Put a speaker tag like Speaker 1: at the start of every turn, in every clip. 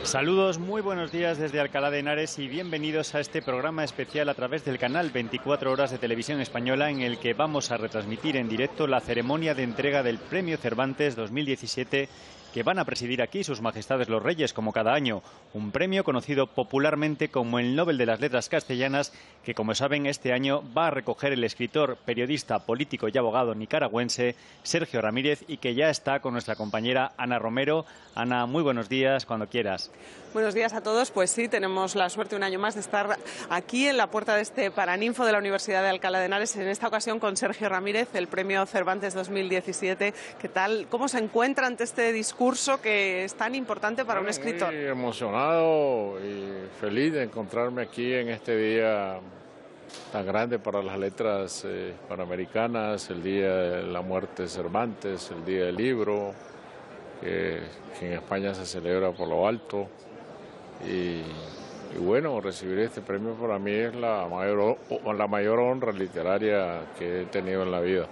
Speaker 1: Saludos, muy buenos días desde Alcalá de Henares y bienvenidos a este programa especial a través del canal 24 Horas de Televisión Española, en el que vamos a retransmitir en directo la ceremonia de entrega del Premio Cervantes 2017 que van a presidir aquí sus majestades los reyes, como cada año. Un premio conocido popularmente como el Nobel de las Letras Castellanas, que, como saben, este año va a recoger el escritor, periodista, político y abogado nicaragüense Sergio Ramírez, y que ya está con nuestra compañera Ana Romero. Ana, muy buenos días, cuando quieras.
Speaker 2: Buenos días a todos. Pues sí, tenemos la suerte un año más de estar aquí en la puerta de este Paraninfo de la Universidad de Alcalá de Henares, en esta ocasión con Sergio Ramírez, el Premio Cervantes 2017. ¿Qué tal? ¿Cómo se encuentra ante este discurso que es tan importante para un escritor?
Speaker 3: Muy emocionado y feliz de encontrarme aquí en este día tan grande para las letras panamericanas, el día de la muerte de Cervantes, el día del libro, que en España se celebra por lo alto. Y bueno, recibir este premio para mí es la mayor honra literaria que he tenido en la vida.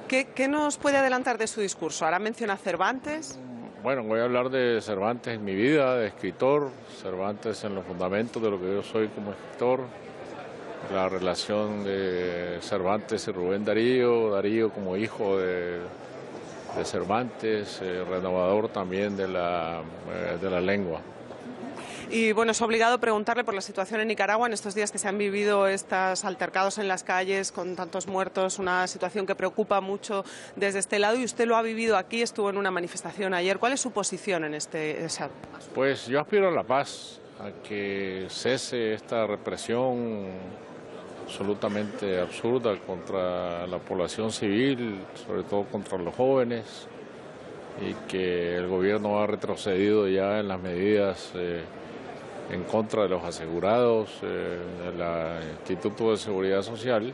Speaker 2: ¿Qué nos puede adelantar de su discurso? Ahora menciona Cervantes.
Speaker 3: Bueno, voy a hablar de Cervantes en mi vida, de escritor, Cervantes en los fundamentos de lo que yo soy como escritor, la relación de Cervantes y Rubén Darío, Darío como hijo de Cervantes, renovador también de la lengua.
Speaker 2: Y bueno, es obligado preguntarle por la situación en Nicaragua en estos días que se han vivido estos altercados en las calles con tantos muertos, una situación que preocupa mucho desde este lado, y usted lo ha vivido aquí, estuvo en una manifestación ayer. ¿Cuál es su posición en esa?
Speaker 3: Pues yo aspiro a la paz, a que cese esta represión absolutamente absurda contra la población civil, sobre todo contra los jóvenes, y que el gobierno ha retrocedido ya en las medidas en contra de los asegurados, del Instituto de Seguridad Social,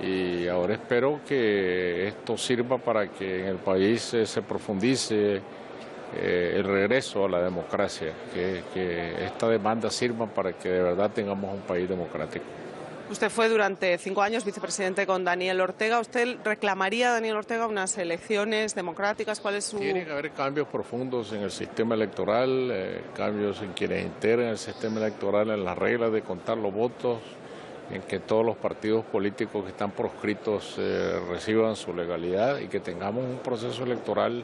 Speaker 3: y ahora espero que esto sirva para que en el país se profundice el regreso a la democracia, que esta demanda sirva para que de verdad tengamos un país democrático.
Speaker 2: Usted fue durante 5 años vicepresidente con Daniel Ortega. ¿Usted reclamaría a Daniel Ortega unas elecciones democráticas? ¿Cuál es su...?
Speaker 3: Tiene que haber cambios profundos en el sistema electoral, cambios en quienes integran el sistema electoral, en las reglas de contar los votos, en que todos los partidos políticos que están proscritos reciban su legalidad y que tengamos un proceso electoral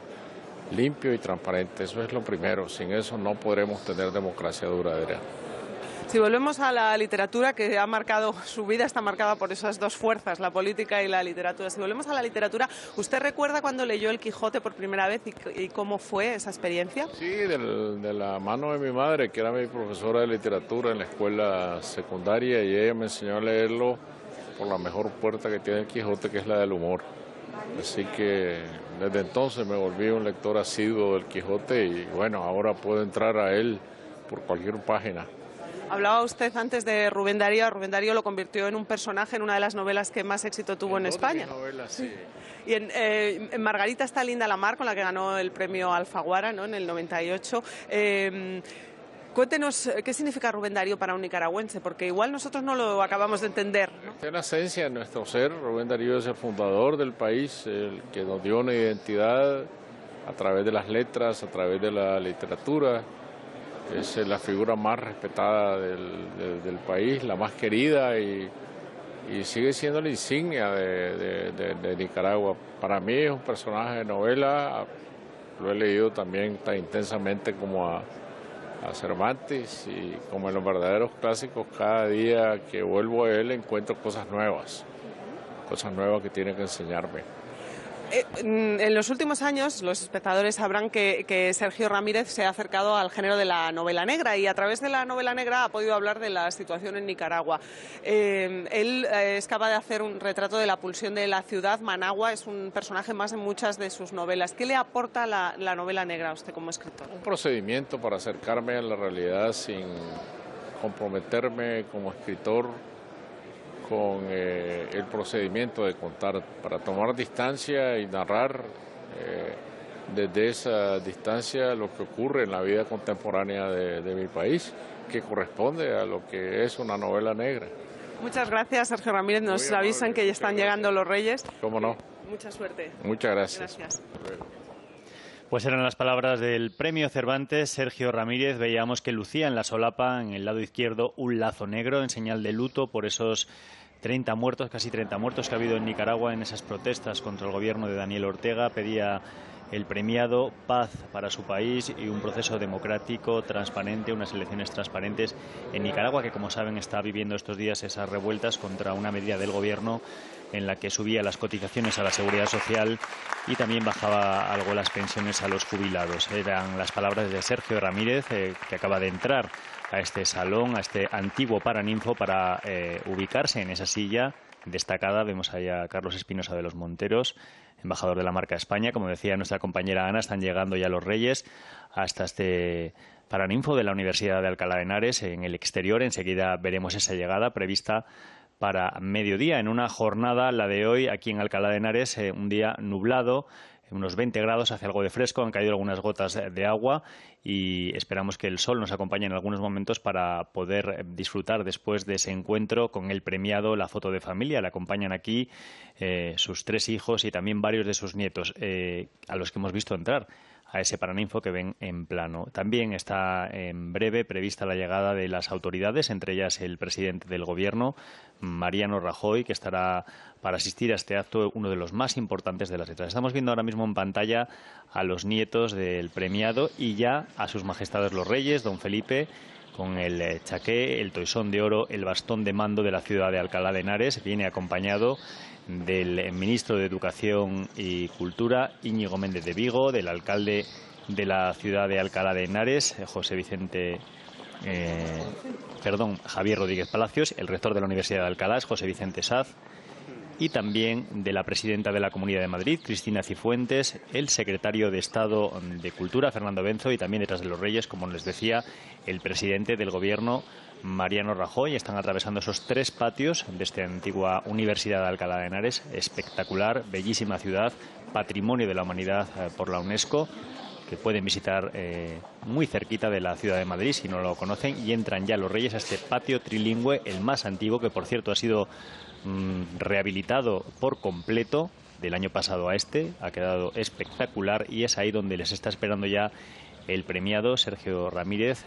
Speaker 3: limpio y transparente. Eso es lo primero. Sin eso no podremos tener democracia duradera.
Speaker 2: Si volvemos a la literatura, que ha marcado su vida, está marcada por esas dos fuerzas, la política y la literatura. Si volvemos a la literatura, ¿usted recuerda cuando leyó El Quijote por primera vez y cómo fue esa experiencia?
Speaker 3: Sí, de la mano de mi madre, que era mi profesora de literatura en la escuela secundaria, y ella me enseñó a leerlo por la mejor puerta que tiene El Quijote, que es la del humor. Así que desde entonces me volví un lector asiduo del Quijote y bueno, ahora puedo entrar a él por cualquier página.
Speaker 2: Hablaba usted antes de Rubén Darío. Rubén Darío lo convirtió en un personaje en una de las novelas que más éxito tuvo en España.
Speaker 3: Novelas, sí.
Speaker 2: Y en Margarita está Linda Lamar, con la que ganó el premio Alfaguara, ¿no?, en el 98. Cuéntenos qué significa Rubén Darío para un nicaragüense, porque igual nosotros no lo acabamos de entender, ¿no?
Speaker 3: Esta es la esencia de nuestro ser. Rubén Darío es el fundador del país, el que nos dio una identidad a través de las letras, a través de la literatura. Es la figura más respetada del país, la más querida, y sigue siendo la insignia de Nicaragua. Para mí es un personaje de novela, lo he leído también tan intensamente como a Cervantes, y como en los verdaderos clásicos, cada día que vuelvo a él encuentro cosas nuevas que tiene que enseñarme.
Speaker 2: En los últimos años los espectadores sabrán que Sergio Ramírez se ha acercado al género de la novela negra, y a través de la novela negra ha podido hablar de la situación en Nicaragua. Él es capaz de hacer un retrato de la pulsión de la ciudad. Managua es un personaje más en muchas de sus novelas. ¿Qué le aporta la novela negra a usted como escritor?
Speaker 3: Un procedimiento para acercarme a la realidad sin comprometerme como escritor con el procedimiento de contar, para tomar distancia y narrar desde esa distancia lo que ocurre en la vida contemporánea de mi país, que corresponde a lo que es una novela negra.
Speaker 2: Muchas gracias, Sergio Ramírez. Nos avisan que ya están llegando los Reyes.
Speaker 3: ¿Cómo no?
Speaker 2: Mucha suerte.
Speaker 3: Muchas gracias.
Speaker 2: Gracias.
Speaker 1: Pues eran las palabras del Premio Cervantes, Sergio Ramírez. Veíamos que lucía en la solapa, en el lado izquierdo, un lazo negro en señal de luto por esos 30 muertos, casi 30 muertos que ha habido en Nicaragua en esas protestas contra el gobierno de Daniel Ortega. Pedía el premiado paz para su país y un proceso democrático, transparente, unas elecciones transparentes en Nicaragua, que como saben está viviendo estos días esas revueltas contra una medida del gobierno en la que subía las cotizaciones a la seguridad social y también bajaba algo las pensiones a los jubilados. Eran las palabras de Sergio Ramírez, que acaba de entrar a este salón, a este antiguo Paraninfo, para ubicarse en esa silla destacada. Vemos ahí a Carlos Espinosa de los Monteros, embajador de la marca España. Como decía nuestra compañera Ana, están llegando ya los reyes hasta este Paraninfo de la Universidad de Alcalá de Henares en el exterior. Enseguida veremos esa llegada prevista para mediodía, en una jornada, la de hoy, aquí en Alcalá de Henares, un día nublado, unos 20 grados, hace algo de fresco, han caído algunas gotas de agua y esperamos que el sol nos acompañe en algunos momentos para poder disfrutar después de ese encuentro con el premiado, la foto de familia. Le acompañan aquí sus 3 hijos y también varios de sus nietos, a los que hemos visto entrar a ese Paraninfo que ven en plano. También está en breve prevista la llegada de las autoridades, entre ellas el presidente del Gobierno, Mariano Rajoy, que estará para asistir a este acto, uno de los más importantes de las letras. Estamos viendo ahora mismo en pantalla a los nietos del premiado y ya a sus majestades los reyes, don Felipe, con el chaqué, el toisón de oro, el bastón de mando de la ciudad de Alcalá de Henares. Viene acompañado del ministro de Educación y Cultura, Íñigo Méndez de Vigo, del alcalde de la ciudad de Alcalá de Henares, Javier Rodríguez Palacios, el rector de la Universidad de Alcalá, José Vicente Saz, y también de la presidenta de la Comunidad de Madrid, Cristina Cifuentes, el secretario de Estado de Cultura, Fernando Benzo, y también detrás de los reyes, como les decía, el presidente del Gobierno, Mariano Rajoy. Están atravesando esos 3 patios de esta antigua Universidad de Alcalá de Henares, espectacular, bellísima ciudad, patrimonio de la humanidad por la UNESCO, que pueden visitar muy cerquita de la ciudad de Madrid si no lo conocen, y entran ya los reyes a este patio trilingüe, el más antiguo, que por cierto ha sido rehabilitado por completo del año pasado a este, ha quedado espectacular y es ahí donde les está esperando ya el premiado Sergio Ramírez.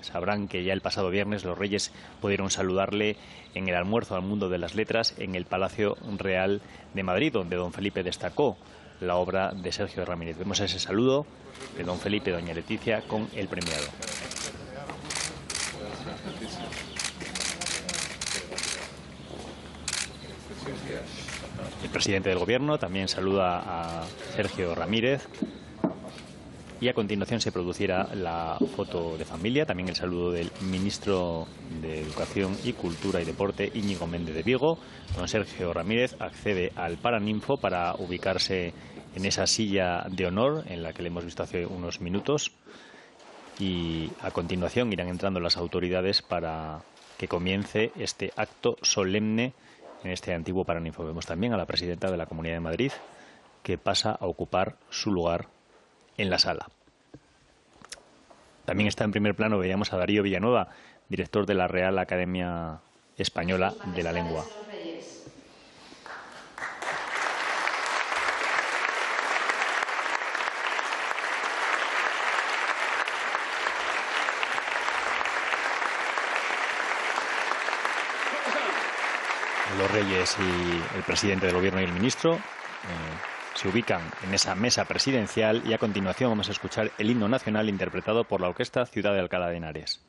Speaker 1: Sabrán que ya el pasado viernes los reyes pudieron saludarle en el almuerzo al mundo de las letras en el Palacio Real de Madrid, donde don Felipe destacó la obra de Sergio Ramírez. Vemos ese saludo de don Felipe y doña Leticia con el premiado. El presidente del Gobierno también saluda a Sergio Ramírez y a continuación se produciera la foto de familia, también el saludo del ministro de Educación y Cultura y Deporte, Íñigo Méndez de Vigo. Don Sergio Ramírez accede al Paraninfo para ubicarse en esa silla de honor en la que le hemos visto hace unos minutos, y a continuación irán entrando las autoridades para que comience este acto solemne en este antiguo Paraninfo. Vemos también a la presidenta de la Comunidad de Madrid, que pasa a ocupar su lugar en la sala. También está en primer plano, veíamos a Darío Villanueva, director de la Real Academia Española de la Lengua. Los reyes y el presidente del Gobierno y el ministro se ubican en esa mesa presidencial y a continuación vamos a escuchar el himno nacional interpretado por la Orquesta Ciudad de Alcalá de Henares.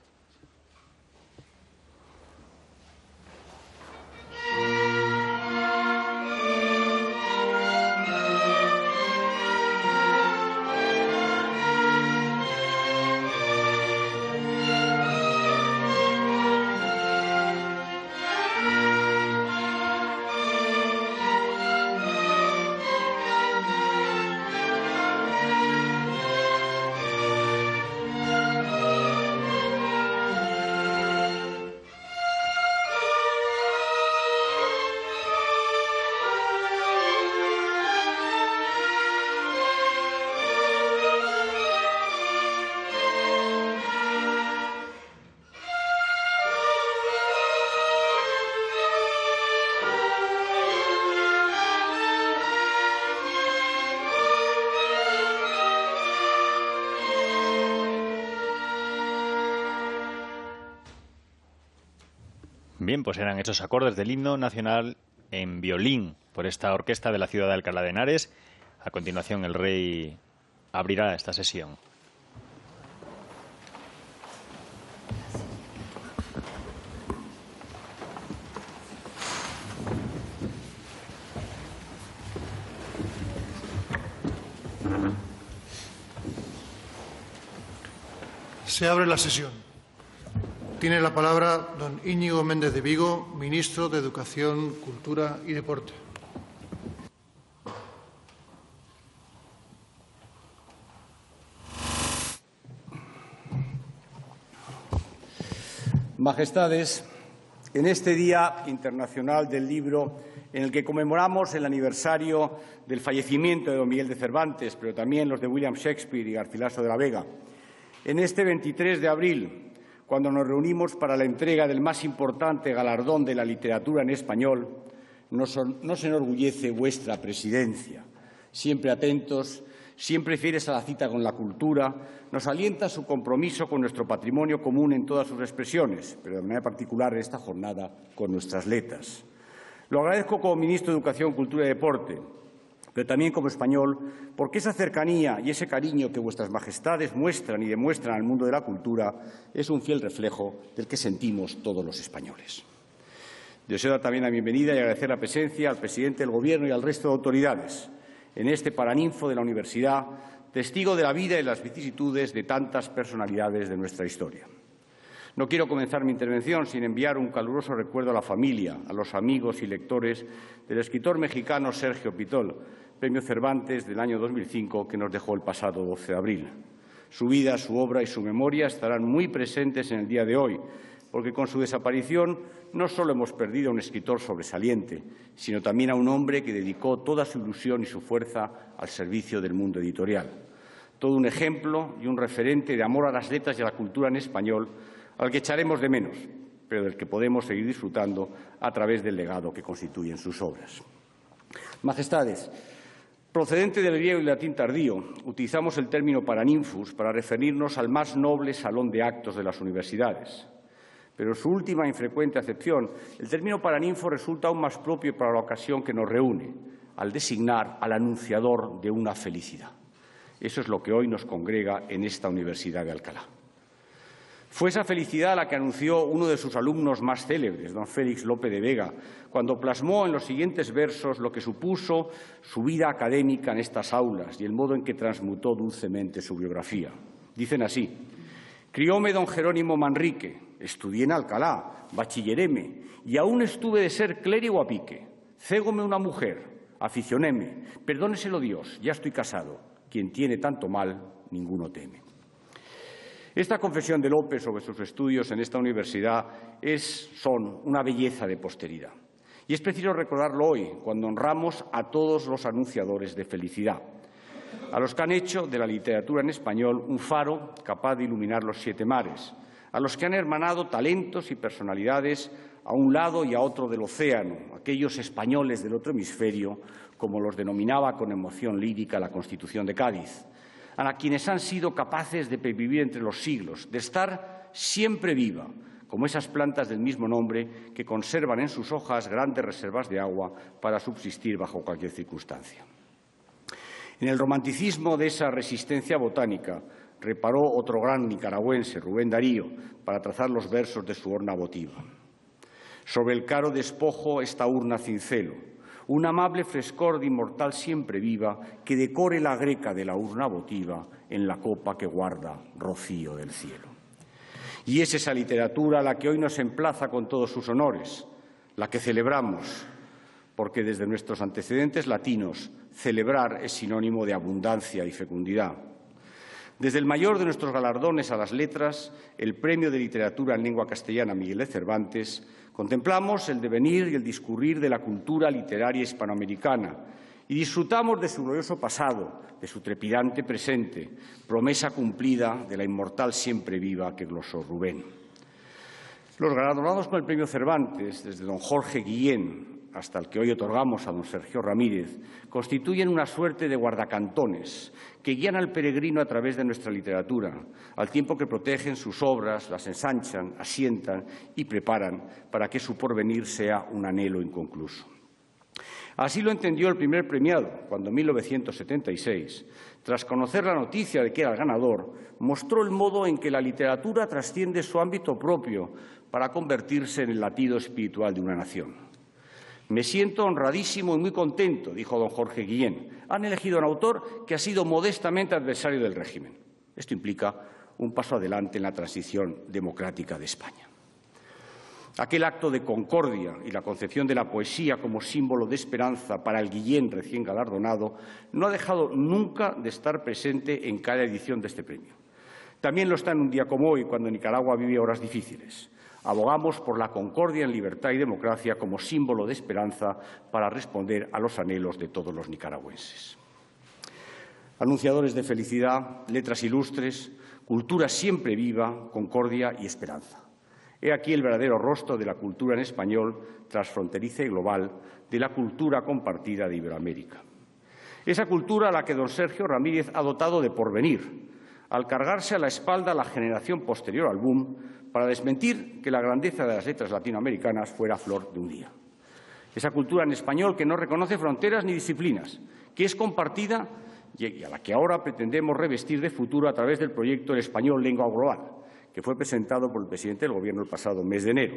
Speaker 1: Bien, pues eran esos acordes del himno nacional en violín por esta orquesta de la ciudad de Alcalá de Henares. A continuación, el rey abrirá esta sesión.
Speaker 4: Se abre la sesión. Tiene la palabra don Íñigo Méndez de Vigo, ministro de Educación, Cultura y Deporte.
Speaker 5: Majestades, en este Día Internacional del Libro, en el que conmemoramos el aniversario del fallecimiento de don Miguel de Cervantes, pero también los de William Shakespeare y Garcilaso de la Vega, en este 23 de abril, cuando nos reunimos para la entrega del más importante galardón de la literatura en español, nos enorgullece vuestra presidencia. Siempre atentos, siempre fieles a la cita con la cultura, nos alienta su compromiso con nuestro patrimonio común en todas sus expresiones, pero de manera particular en esta jornada con nuestras letras. Lo agradezco como ministro de Educación, Cultura y Deporte, pero también como español, porque esa cercanía y ese cariño que vuestras majestades muestran y demuestran al mundo de la cultura es un fiel reflejo del que sentimos todos los españoles. Deseo dar también la bienvenida y agradecer la presencia al presidente del Gobierno y al resto de autoridades en este paraninfo de la Universidad, testigo de la vida y las vicisitudes de tantas personalidades de nuestra historia. No quiero comenzar mi intervención sin enviar un caluroso recuerdo a la familia, a los amigos y lectores del escritor mexicano Sergio Pitol, Premio Cervantes del año 2005, que nos dejó el pasado 12 de abril. Su vida, su obra y su memoria estarán muy presentes en el día de hoy, porque con su desaparición no solo hemos perdido a un escritor sobresaliente, sino también a un hombre que dedicó toda su ilusión y su fuerza al servicio del mundo editorial. Todo un ejemplo y un referente de amor a las letras y a la cultura en español, al que echaremos de menos, pero del que podemos seguir disfrutando a través del legado que constituyen sus obras. Majestades, procedente del griego y latín tardío, utilizamos el término paraninfus para referirnos al más noble salón de actos de las universidades. Pero en su última e infrecuente acepción, el término paraninfo resulta aún más propio para la ocasión que nos reúne, al designar al anunciador de una felicidad. Eso es lo que hoy nos congrega en esta Universidad de Alcalá. Fue esa felicidad la que anunció uno de sus alumnos más célebres, don Félix Lope de Vega, cuando plasmó en los siguientes versos lo que supuso su vida académica en estas aulas y el modo en que transmutó dulcemente su biografía. Dicen así: crióme don Jerónimo Manrique, estudié en Alcalá, bachilleréme, y aún estuve de ser clérigo a pique. Cégome una mujer, aficionéme, perdóneselo Dios, ya estoy casado, quien tiene tanto mal, ninguno teme. Esta confesión de Lope sobre sus estudios en esta universidad son una belleza de posteridad. Y es preciso recordarlo hoy, cuando honramos a todos los anunciadores de felicidad, a los que han hecho de la literatura en español un faro capaz de iluminar los siete mares, a los que han hermanado talentos y personalidades a un lado y a otro del océano, aquellos españoles del otro hemisferio, como los denominaba con emoción lírica la Constitución de Cádiz, a quienes han sido capaces de pervivir entre los siglos, de estar siempre viva, como esas plantas del mismo nombre que conservan en sus hojas grandes reservas de agua para subsistir bajo cualquier circunstancia. En el romanticismo de esa resistencia botánica reparó otro gran nicaragüense, Rubén Darío, para trazar los versos de su horna votiva. Sobre el caro despojo esta urna cincelo, un amable frescor de inmortal siempre viva que decore la greca de la urna votiva en la copa que guarda rocío del cielo. Y es esa literatura la que hoy nos emplaza con todos sus honores, la que celebramos, porque desde nuestros antecedentes latinos celebrar es sinónimo de abundancia y fecundidad. Desde el mayor de nuestros galardones a las letras, el Premio de Literatura en Lengua Castellana Miguel de Cervantes, contemplamos el devenir y el discurrir de la cultura literaria hispanoamericana y disfrutamos de su glorioso pasado, de su trepidante presente, promesa cumplida de la inmortal siempre viva que glosó Rubén. Los galardonados con el Premio Cervantes, desde don Jorge Guillén hasta el que hoy otorgamos a don Sergio Ramírez, constituyen una suerte de guardacantones que guían al peregrino a través de nuestra literatura, al tiempo que protegen sus obras, las ensanchan, asientan y preparan para que su porvenir sea un anhelo inconcluso. Así lo entendió el primer premiado, cuando en 1976, tras conocer la noticia de que era el ganador, mostró el modo en que la literatura trasciende su ámbito propio para convertirse en el latido espiritual de una nación. Me siento honradísimo y muy contento, dijo don Jorge Guillén. Han elegido a un autor que ha sido modestamente adversario del régimen. Esto implica un paso adelante en la transición democrática de España. Aquel acto de concordia y la concepción de la poesía como símbolo de esperanza para el Guillén recién galardonado no ha dejado nunca de estar presente en cada edición de este premio. También lo está en un día como hoy, cuando Nicaragua vive horas difíciles. Abogamos por la concordia en libertad y democracia como símbolo de esperanza para responder a los anhelos de todos los nicaragüenses. Anunciadores de felicidad, letras ilustres, cultura siempre viva, concordia y esperanza. He aquí el verdadero rostro de la cultura en español, transfronteriza y global, de la cultura compartida de Iberoamérica. Esa cultura a la que don Sergio Ramírez ha dotado de porvenir, al cargarse a la espalda a la generación posterior al boom, para desmentir que la grandeza de las letras latinoamericanas fuera flor de un día. Esa cultura en español que no reconoce fronteras ni disciplinas, que es compartida y a la que ahora pretendemos revestir de futuro a través del proyecto El Español Lengua Global, que fue presentado por el presidente del Gobierno el pasado mes de enero.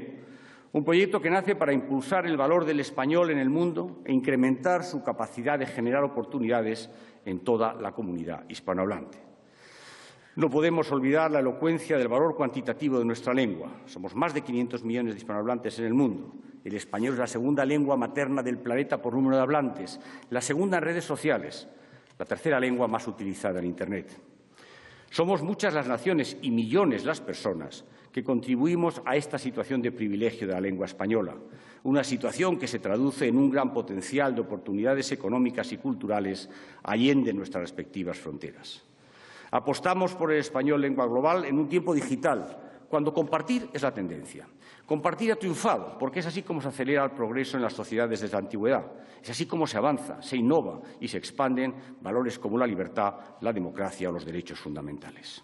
Speaker 5: Un proyecto que nace para impulsar el valor del español en el mundo e incrementar su capacidad de generar oportunidades en toda la comunidad hispanohablante. No podemos olvidar la elocuencia del valor cuantitativo de nuestra lengua. Somos más de 500 millones de hispanohablantes en el mundo. El español es la segunda lengua materna del planeta por número de hablantes, la segunda en redes sociales, la tercera lengua más utilizada en Internet. Somos muchas las naciones y millones las personas que contribuimos a esta situación de privilegio de la lengua española, una situación que se traduce en un gran potencial de oportunidades económicas y culturales allende nuestras respectivas fronteras. Apostamos por el español lengua global en un tiempo digital, cuando compartir es la tendencia. Compartir ha triunfado, porque es así como se acelera el progreso en las sociedades desde la antigüedad. Es así como se avanza, se innova y se expanden valores como la libertad, la democracia o los derechos fundamentales.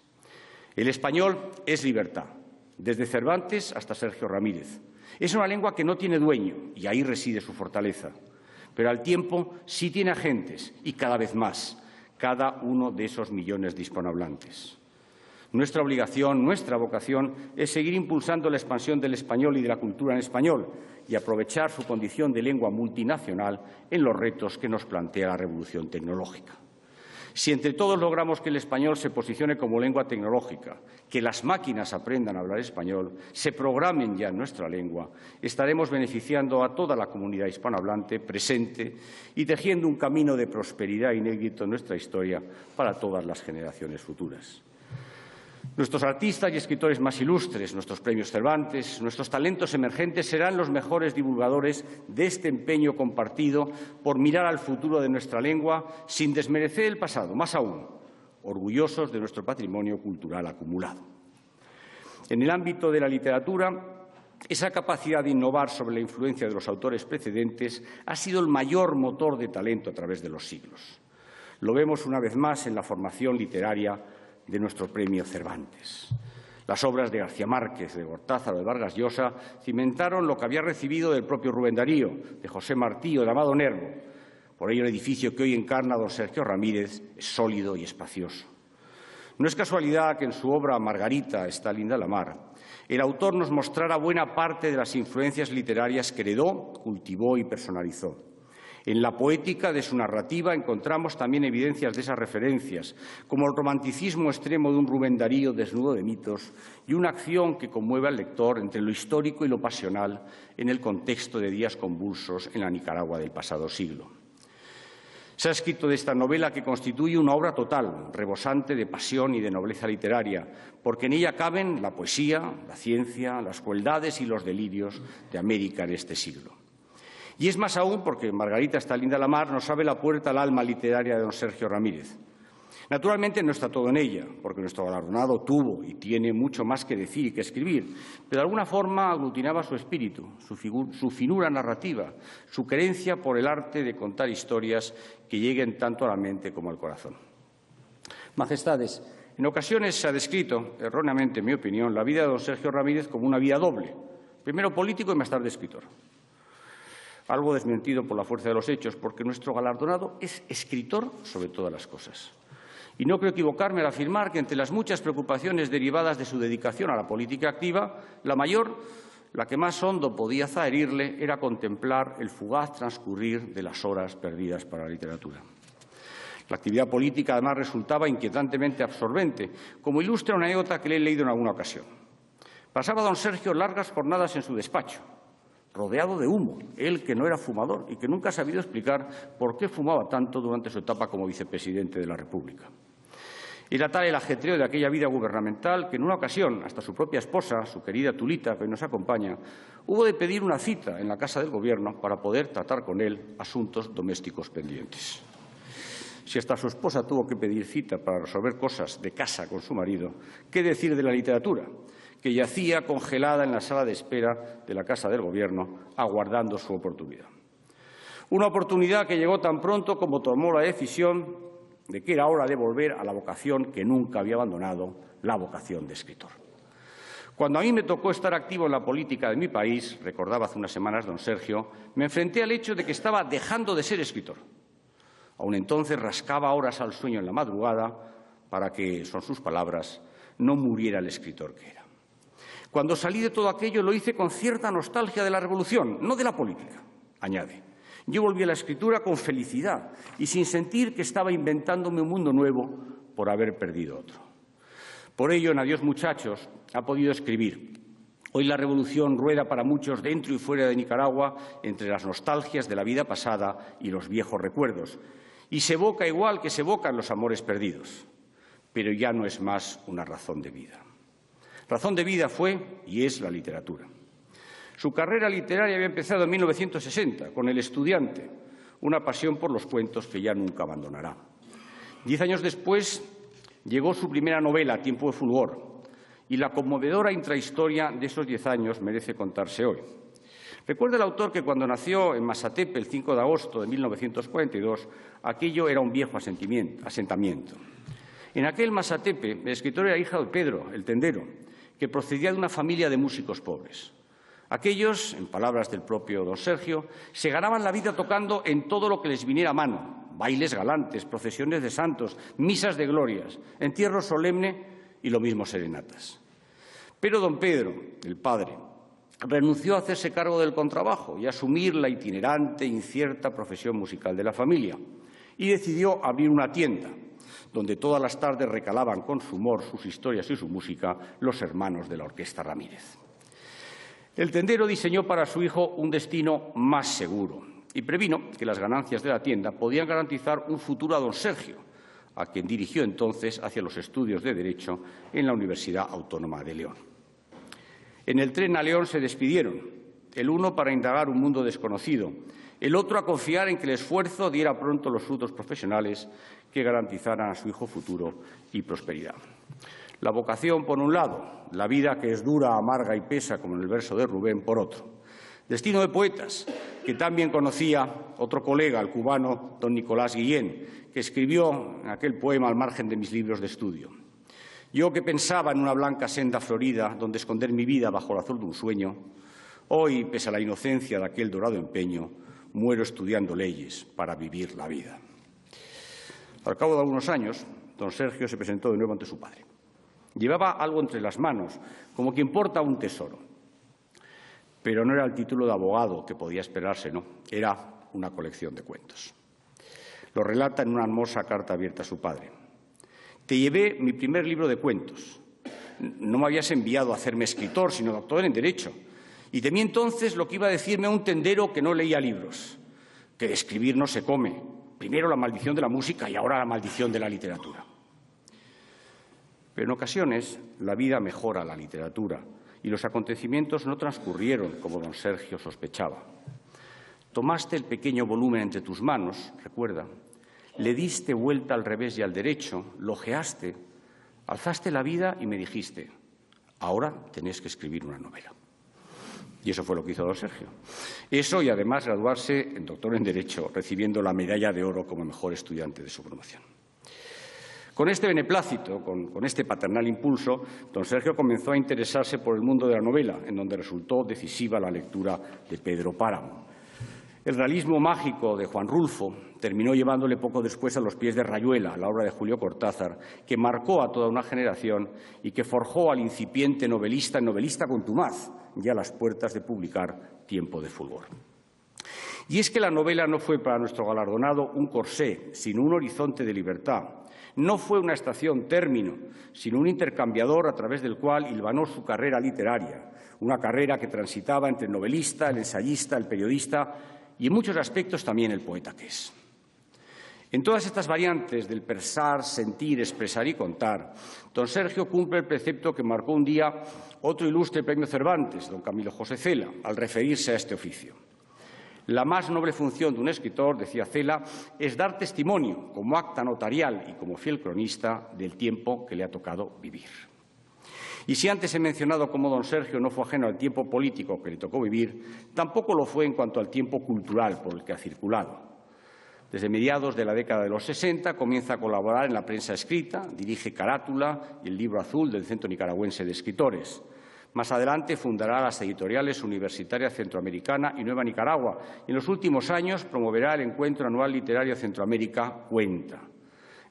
Speaker 5: El español es libertad, desde Cervantes hasta Sergio Ramírez. Es una lengua que no tiene dueño y ahí reside su fortaleza. Pero al tiempo sí tiene agentes y cada vez más, cada uno de esos millones de hispanohablantes. Nuestra obligación, nuestra vocación es seguir impulsando la expansión del español y de la cultura en español y aprovechar su condición de lengua multinacional en los retos que nos plantea la revolución tecnológica. Si entre todos logramos que el español se posicione como lengua tecnológica, que las máquinas aprendan a hablar español, se programen ya en nuestra lengua, estaremos beneficiando a toda la comunidad hispanohablante presente y tejiendo un camino de prosperidad inédito en nuestra historia para todas las generaciones futuras. Nuestros artistas y escritores más ilustres, nuestros premios Cervantes, nuestros talentos emergentes serán los mejores divulgadores de este empeño compartido por mirar al futuro de nuestra lengua sin desmerecer el pasado, más aún, orgullosos de nuestro patrimonio cultural acumulado. En el ámbito de la literatura, esa capacidad de innovar sobre la influencia de los autores precedentes ha sido el mayor motor de talento a través de los siglos. Lo vemos una vez más en la formación literaria de nuestro premio Cervantes. Las obras de García Márquez, de Cortázar o de Vargas Llosa cimentaron lo que había recibido del propio Rubén Darío, de José Martí o de Amado Nervo. Por ello, el edificio que hoy encarna don Sergio Ramírez es sólido y espacioso. No es casualidad que en su obra Margarita está linda la mar, el autor nos mostrara buena parte de las influencias literarias que heredó, cultivó y personalizó. En la poética de su narrativa encontramos también evidencias de esas referencias, como el romanticismo extremo de un Rubén Darío desnudo de mitos y una acción que conmueve al lector entre lo histórico y lo pasional en el contexto de días convulsos en la Nicaragua del pasado siglo. Se ha escrito de esta novela que constituye una obra total, rebosante de pasión y de nobleza literaria, porque en ella caben la poesía, la ciencia, las crueldades y los delirios de América en este siglo. Y es más aún porque Margarita está linda la mar nos abre la puerta al alma literaria de don Sergio Ramírez. Naturalmente no está todo en ella, porque nuestro galardonado tuvo y tiene mucho más que decir y que escribir, pero de alguna forma aglutinaba su espíritu, su finura narrativa, su querencia por el arte de contar historias que lleguen tanto a la mente como al corazón. Majestades, en ocasiones se ha descrito, erróneamente en mi opinión, la vida de don Sergio Ramírez como una vida doble, primero político y más tarde escritor. Algo desmentido por la fuerza de los hechos, porque nuestro galardonado es escritor sobre todas las cosas. Y no creo equivocarme al afirmar que entre las muchas preocupaciones derivadas de su dedicación a la política activa, la mayor, la que más hondo podía zaherirle, era contemplar el fugaz transcurrir de las horas perdidas para la literatura. La actividad política, además, resultaba inquietantemente absorbente, como ilustra una anécdota que le he leído en alguna ocasión. Pasaba don Sergio largas jornadas en su despacho, rodeado de humo, él que no era fumador y que nunca ha sabido explicar por qué fumaba tanto durante su etapa como vicepresidente de la República. Era tal el ajetreo de aquella vida gubernamental que en una ocasión hasta su propia esposa, su querida Tulita, que hoy nos acompaña, hubo de pedir una cita en la Casa del Gobierno para poder tratar con él asuntos domésticos pendientes. Si hasta su esposa tuvo que pedir cita para resolver cosas de casa con su marido, ¿qué decir de la literatura?, que yacía congelada en la sala de espera de la Casa del Gobierno, aguardando su oportunidad. Una oportunidad que llegó tan pronto como tomó la decisión de que era hora de volver a la vocación que nunca había abandonado, la vocación de escritor. Cuando a mí me tocó estar activo en la política de mi país, recordaba hace unas semanas don Sergio, me enfrenté al hecho de que estaba dejando de ser escritor. Aún entonces rascaba horas al sueño en la madrugada para que, son sus palabras, no muriera el escritor que era. Cuando salí de todo aquello lo hice con cierta nostalgia de la revolución, no de la política, añade. Yo volví a la escritura con felicidad y sin sentir que estaba inventándome un mundo nuevo por haber perdido otro. Por ello, en Adiós, muchachos, ha podido escribir. Hoy la revolución rueda para muchos dentro y fuera de Nicaragua entre las nostalgias de la vida pasada y los viejos recuerdos. Y se evoca igual que se evocan los amores perdidos. Pero ya no es más una razón de vida. Razón de vida fue y es la literatura. Su carrera literaria había empezado en 1960 con El estudiante, una pasión por los cuentos que ya nunca abandonará. 10 años después llegó su primera novela, Tiempo de fulgor, y la conmovedora intrahistoria de esos 10 años merece contarse hoy. Recuerda el autor que cuando nació en Masatepe el 5 de agosto de 1942, aquello era un viejo asentamiento. En aquel Masatepe, el escritor era hija de Pedro, el tendero, que procedía de una familia de músicos pobres. Aquellos, en palabras del propio don Sergio, se ganaban la vida tocando en todo lo que les viniera a mano, bailes galantes, procesiones de santos, misas de glorias, entierro solemne y lo mismo serenatas. Pero don Pedro, el padre, renunció a hacerse cargo del contrabajo y a asumir la itinerante e incierta profesión musical de la familia y decidió abrir una tienda donde todas las tardes recalaban con su humor, sus historias y su música los hermanos de la Orquesta Ramírez. El tendero diseñó para su hijo un destino más seguro y previno que las ganancias de la tienda podían garantizar un futuro a don Sergio, a quien dirigió entonces hacia los estudios de Derecho en la Universidad Autónoma de León. En el tren a León se despidieron, el uno para indagar un mundo desconocido, el otro a confiar en que el esfuerzo diera pronto los frutos profesionales que garantizaran a su hijo futuro y prosperidad. La vocación, por un lado, la vida que es dura, amarga y pesa, como en el verso de Rubén, por otro. Destino de poetas, que también conocía otro colega, el cubano don Nicolás Guillén, que escribió en aquel poema al margen de mis libros de estudio. Yo que pensaba en una blanca senda florida donde esconder mi vida bajo el azul de un sueño, hoy, pese a la inocencia de aquel dorado empeño, muero estudiando leyes para vivir la vida. Al cabo de algunos años, don Sergio se presentó de nuevo ante su padre. Llevaba algo entre las manos, como quien porta un tesoro. Pero no era el título de abogado que podía esperarse, no. Era una colección de cuentos. Lo relata en una hermosa carta abierta a su padre. Te llevé mi primer libro de cuentos. No me habías enviado a hacerme escritor, sino doctor en Derecho. Y temí entonces lo que iba a decirme un tendero que no leía libros, que de escribir no se come. Primero la maldición de la música y ahora la maldición de la literatura. Pero en ocasiones la vida mejora la literatura y los acontecimientos no transcurrieron como don Sergio sospechaba. Tomaste el pequeño volumen entre tus manos, recuerda, le diste vuelta al revés y al derecho, lo ojeaste, alzaste la vida y me dijiste, ahora tenés que escribir una novela. Y eso fue lo que hizo don Sergio. Eso y además graduarse en doctor en Derecho, recibiendo la medalla de oro como mejor estudiante de su promoción. Con este beneplácito, con este paternal impulso, don Sergio comenzó a interesarse por el mundo de la novela, en donde resultó decisiva la lectura de Pedro Páramo. El realismo mágico de Juan Rulfo terminó llevándole poco después a los pies de Rayuela, la obra de Julio Cortázar, que marcó a toda una generación y que forjó al incipiente novelista en novelista contumaz, ya a las puertas de publicar Tiempo de fulgor. Y es que la novela no fue para nuestro galardonado un corsé, sino un horizonte de libertad. No fue una estación término, sino un intercambiador a través del cual hilvanó su carrera literaria, una carrera que transitaba entre el novelista, el ensayista, el periodista y en muchos aspectos también el poeta que es. En todas estas variantes del pensar, sentir, expresar y contar, don Sergio cumple el precepto que marcó un día otro ilustre premio Cervantes, don Camilo José Cela, al referirse a este oficio. La más noble función de un escritor, decía Cela, es dar testimonio, como acta notarial y como fiel cronista, del tiempo que le ha tocado vivir. Y si antes he mencionado cómo don Sergio no fue ajeno al tiempo político que le tocó vivir, tampoco lo fue en cuanto al tiempo cultural por el que ha circulado. Desde mediados de la década de los 60 comienza a colaborar en la prensa escrita, dirige Carátula y el Libro Azul del Centro Nicaragüense de Escritores. Más adelante fundará las editoriales Universitaria Centroamericana y Nueva Nicaragua y en los últimos años promoverá el Encuentro Anual Literario Centroamérica Cuenta.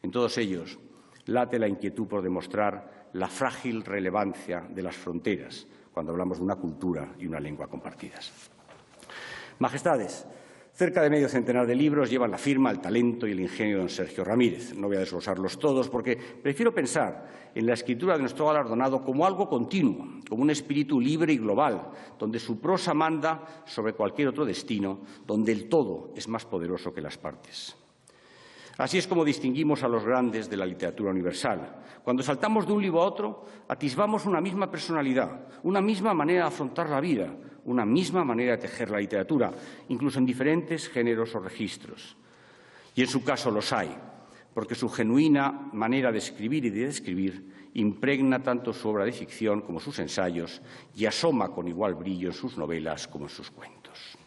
Speaker 5: En todos ellos late la inquietud por demostrar la frágil relevancia de las fronteras cuando hablamos de una cultura y una lengua compartidas. Majestades, cerca de medio centenar de libros llevan la firma, el talento y el ingenio de don Sergio Ramírez. No voy a desglosarlos todos porque prefiero pensar en la escritura de nuestro galardonado como algo continuo, como un espíritu libre y global, donde su prosa manda sobre cualquier otro destino, donde el todo es más poderoso que las partes. Así es como distinguimos a los grandes de la literatura universal. Cuando saltamos de un libro a otro, atisbamos una misma personalidad, una misma manera de afrontar la vida, una misma manera de tejer la literatura, incluso en diferentes géneros o registros. Y en su caso los hay, porque su genuina manera de escribir y de describir impregna tanto su obra de ficción como sus ensayos y asoma con igual brillo en sus novelas como en sus cuentos.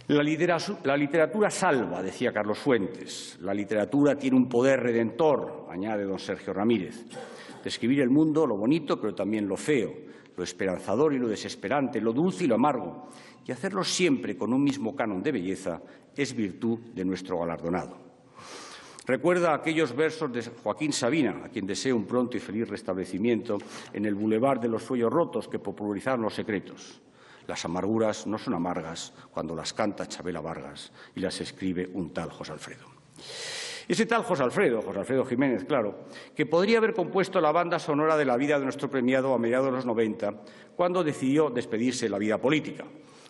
Speaker 5: La literatura salva, decía Carlos Fuentes. La literatura tiene un poder redentor, añade don Sergio Ramírez. Describir el mundo, lo bonito, pero también lo feo, lo esperanzador y lo desesperante, lo dulce y lo amargo, y hacerlo siempre con un mismo canon de belleza es virtud de nuestro galardonado. Recuerda aquellos versos de Joaquín Sabina, a quien deseo un pronto y feliz restablecimiento en el Boulevard de los Sueños Rotos que popularizaron Los Secretos. Las amarguras no son amargas cuando las canta Chabela Vargas y las escribe un tal José Alfredo. Ese tal José Alfredo Jiménez, claro, que podría haber compuesto la banda sonora de la vida de nuestro premiado a mediados de los 90, cuando decidió despedirse de la vida política.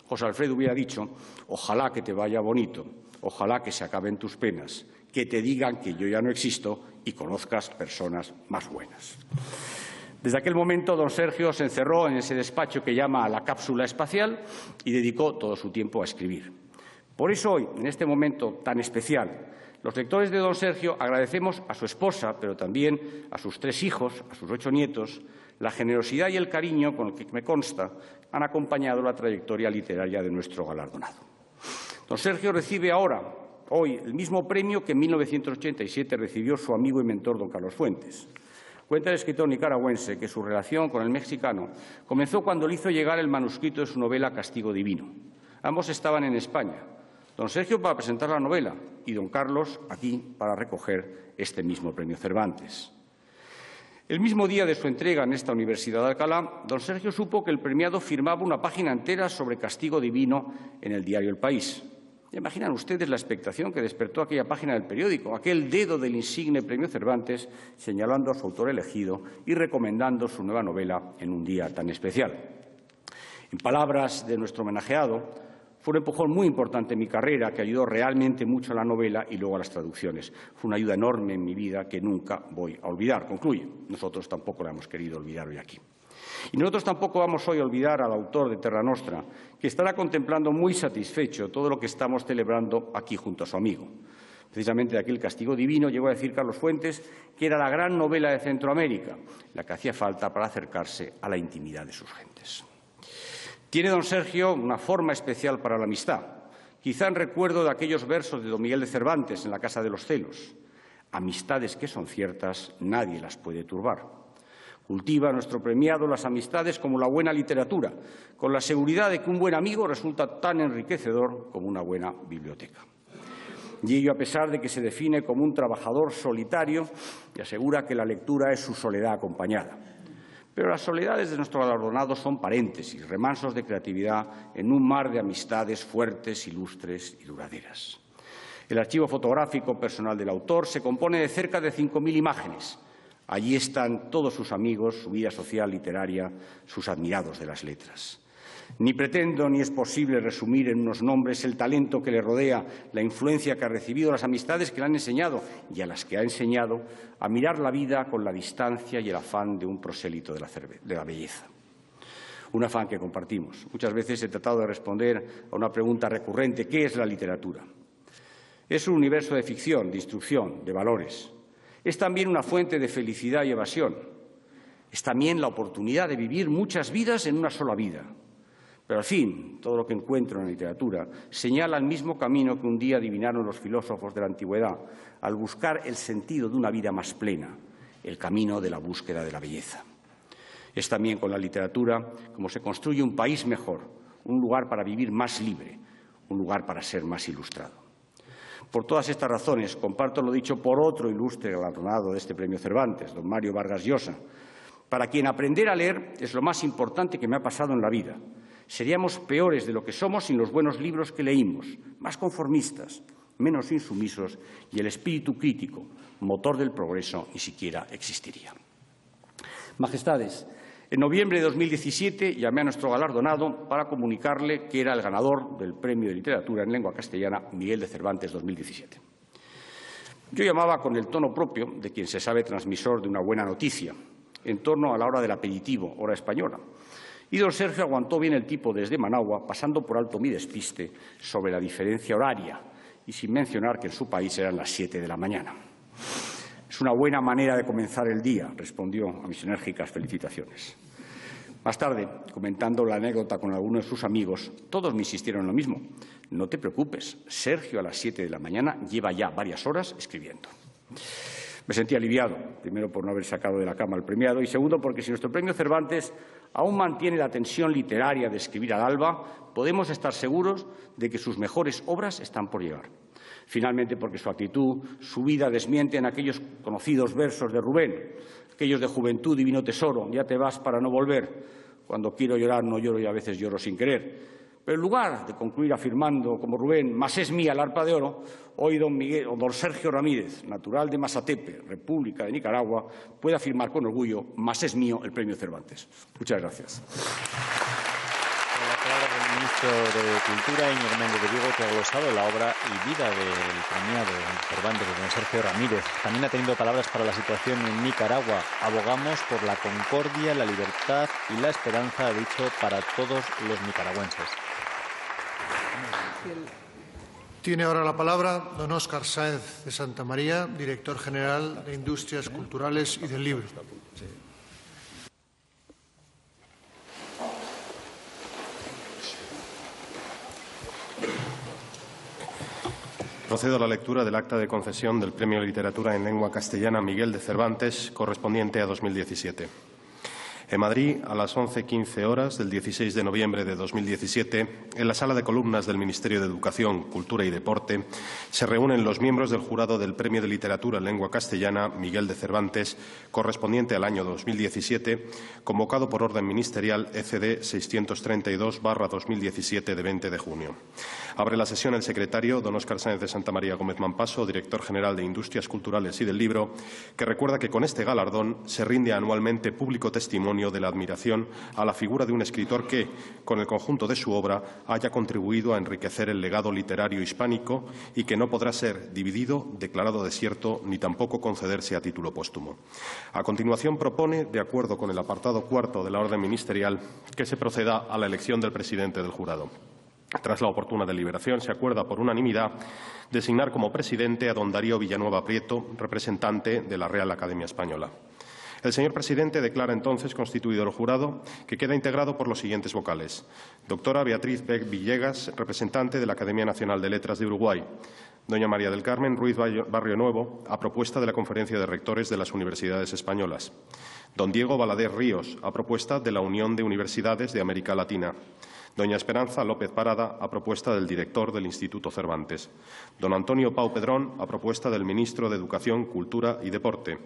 Speaker 5: José Alfredo hubiera dicho, ojalá que te vaya bonito, ojalá que se acaben tus penas, que te digan que yo ya no existo y conozcas personas más buenas. Desde aquel momento, don Sergio se encerró en ese despacho que llama la cápsula espacial y dedicó todo su tiempo a escribir. Por eso hoy, en este momento tan especial, los lectores de don Sergio agradecemos a su esposa, pero también a sus 3 hijos, a sus 8 nietos, la generosidad y el cariño con el que me consta han acompañado la trayectoria literaria de nuestro galardonado. Don Sergio recibe ahora, hoy, el mismo premio que en 1987 recibió su amigo y mentor don Carlos Fuentes. Cuenta el escritor nicaragüense que su relación con el mexicano comenzó cuando le hizo llegar el manuscrito de su novela Castigo Divino. Ambos estaban en España, don Sergio para presentar la novela y don Carlos aquí para recoger este mismo premio Cervantes. El mismo día de su entrega en esta Universidad de Alcalá, don Sergio supo que el premiado firmaba una página entera sobre Castigo Divino en el diario El País. ¿Imaginan ustedes la expectación que despertó aquella página del periódico, aquel dedo del insigne premio Cervantes señalando a su autor elegido y recomendando su nueva novela en un día tan especial? En palabras de nuestro homenajeado, fue un empujón muy importante en mi carrera que ayudó realmente mucho a la novela y luego a las traducciones. Fue una ayuda enorme en mi vida que nunca voy a olvidar. Concluye. Nosotros tampoco la hemos querido olvidar hoy aquí. Y nosotros tampoco vamos hoy a olvidar al autor de Terra Nostra, que estará contemplando muy satisfecho todo lo que estamos celebrando aquí junto a su amigo. Precisamente de aquel castigo divino llegó a decir Carlos Fuentes que era la gran novela de Centroamérica, la que hacía falta para acercarse a la intimidad de sus gentes. Tiene don Sergio una forma especial para la amistad, quizá en recuerdo de aquellos versos de don Miguel de Cervantes en La casa de los celos. Amistades que son ciertas, nadie las puede turbar. Cultiva nuestro premiado las amistades como la buena literatura, con la seguridad de que un buen amigo resulta tan enriquecedor como una buena biblioteca. Y ello a pesar de que se define como un trabajador solitario y asegura que la lectura es su soledad acompañada. Pero las soledades de nuestro galardonado son paréntesis, remansos de creatividad en un mar de amistades fuertes, ilustres y duraderas. El archivo fotográfico personal del autor se compone de cerca de 5.000 imágenes. Allí están todos sus amigos, su vida social, literaria, sus admirados de las letras. Ni pretendo ni es posible resumir en unos nombres el talento que le rodea, la influencia que ha recibido, las amistades que le han enseñado y a las que ha enseñado a mirar la vida con la distancia y el afán de un prosélito de la belleza. Un afán que compartimos. Muchas veces he tratado de responder a una pregunta recurrente: ¿qué es la literatura? Es un universo de ficción, de instrucción, de valores. Es también una fuente de felicidad y evasión. Es también la oportunidad de vivir muchas vidas en una sola vida. Pero, al fin, todo lo que encuentro en la literatura señala el mismo camino que un día adivinaron los filósofos de la antigüedad al buscar el sentido de una vida más plena, el camino de la búsqueda de la belleza. Es también con la literatura como se construye un país mejor, un lugar para vivir más libre, un lugar para ser más ilustrado. Por todas estas razones, comparto lo dicho por otro ilustre galardonado de este premio Cervantes, don Mario Vargas Llosa, para quien aprender a leer es lo más importante que me ha pasado en la vida. Seríamos peores de lo que somos sin los buenos libros que leímos, más conformistas, menos insumisos, y el espíritu crítico, motor del progreso, ni siquiera existiría. Majestades, en noviembre de 2017 llamé a nuestro galardonado para comunicarle que era el ganador del Premio de Literatura en Lengua Castellana Miguel de Cervantes 2017. Yo llamaba con el tono propio de quien se sabe transmisor de una buena noticia, en torno a la hora del aperitivo, hora española. Y don Sergio aguantó bien el tipo desde Managua, pasando por alto mi despiste sobre la diferencia horaria, y sin mencionar que en su país eran las 7 de la mañana. Es una buena manera de comenzar el día, respondió a mis enérgicas felicitaciones. Más tarde, comentando la anécdota con algunos de sus amigos, todos me insistieron en lo mismo. No te preocupes, Sergio a las 7 de la mañana lleva ya varias horas escribiendo. Me sentí aliviado, primero por no haber sacado de la cama al premiado y segundo porque si nuestro premio Cervantes aún mantiene la tensión literaria de escribir al alba, podemos estar seguros de que sus mejores obras están por llegar. Finalmente, porque su actitud, su vida desmienten aquellos conocidos versos de Rubén, aquellos de juventud, divino tesoro, ya te vas para no volver. Cuando quiero llorar no lloro y a veces lloro sin querer. Pero en lugar de concluir afirmando, como Rubén, más es mía el arpa de oro, hoy don Sergio Ramírez, natural de Masatepe, República de Nicaragua, puede afirmar con orgullo, más es mío el premio Cervantes. Muchas gracias.
Speaker 1: La palabra del ministro de Cultura, Íñigo Méndez de Vigo, que ha glosado la obra y vida del premiado Cervantes, de don Sergio Ramírez. También ha tenido palabras para la situación en Nicaragua. Abogamos por la concordia, la libertad y la esperanza, ha dicho, para todos los nicaragüenses.
Speaker 4: Tiene ahora la palabra don Óscar Sáenz de Santamaría, director general de Industrias Culturales y del Libro.
Speaker 6: Procedo a la lectura del acta de concesión del Premio de Literatura en Lengua Castellana Miguel de Cervantes, correspondiente a 2017. En Madrid, a las 11:15 horas del 16 de noviembre de 2017, en la sala de columnas del Ministerio de Educación, Cultura y Deporte, se reúnen los miembros del jurado del Premio de Literatura en Lengua Castellana Miguel de Cervantes, correspondiente al año 2017, convocado por orden ministerial ECD 632/2017 de 20 de junio. Abre la sesión el secretario, don Óscar Sáenz de Santamaría Gómez Mampaso, director general de Industrias Culturales y del Libro, que recuerda que con este galardón se rinde anualmente público testimonio de la admiración a la figura de un escritor que, con el conjunto de su obra, haya contribuido a enriquecer el legado literario hispánico y que no podrá ser dividido, declarado desierto, ni tampoco concederse a título póstumo. A continuación propone, de acuerdo con el apartado 4 de la orden ministerial, que se proceda a la elección del presidente del jurado. Tras la oportuna deliberación, se acuerda por unanimidad designar como presidente a don Darío Villanueva Prieto, representante de la Real Academia Española. El señor presidente declara entonces constituido el jurado, que queda integrado por los siguientes vocales. Doctora Beatriz Beck Villegas, representante de la Academia Nacional de Letras de Uruguay. Doña María del Carmen Ruiz Barrio Nuevo, a propuesta de la Conferencia de Rectores de las Universidades Españolas. Don Diego Valadez Ríos, a propuesta de la Unión de Universidades de América Latina. Doña Esperanza López Parada, a propuesta del director del Instituto Cervantes. Don Antonio Pau Pedrón, a propuesta del ministro de Educación, Cultura y Deporte.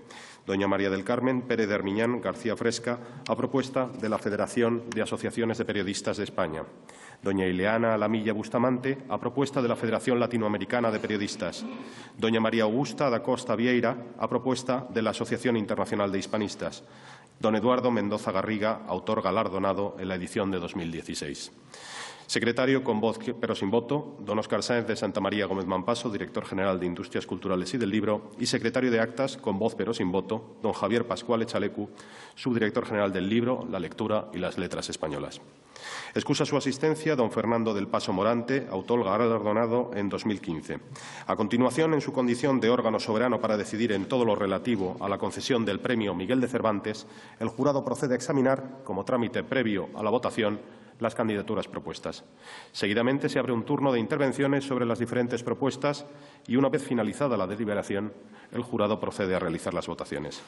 Speaker 6: Doña María del Carmen Pérez de Armiñán García Fresca, a propuesta de la Federación de Asociaciones de Periodistas de España. Doña Ileana Alamilla Bustamante, a propuesta de la Federación Latinoamericana de Periodistas. Doña María Augusta da Costa Vieira, a propuesta de la Asociación Internacional de Hispanistas. Don Eduardo Mendoza Garriga, autor galardonado en la edición de 2016. Secretario con voz pero sin voto, don Óscar Sáenz de Santamaría Gómez Mampaso, director general de Industrias Culturales y del Libro, y secretario de Actas con voz pero sin voto, don Javier Pascual Echalecu, subdirector general del Libro, la Lectura y las Letras Españolas. Excusa su asistencia don Fernando del Paso Morante, autor galardonado en 2015. A continuación, en su condición de órgano soberano para decidir en todo lo relativo a la concesión del Premio Miguel de Cervantes, el jurado procede a examinar, como trámite previo a la votación, las candidaturas propuestas. Seguidamente se abre un turno de intervenciones sobre las diferentes propuestas y, una vez finalizada la deliberación, el jurado procede a realizar las votaciones.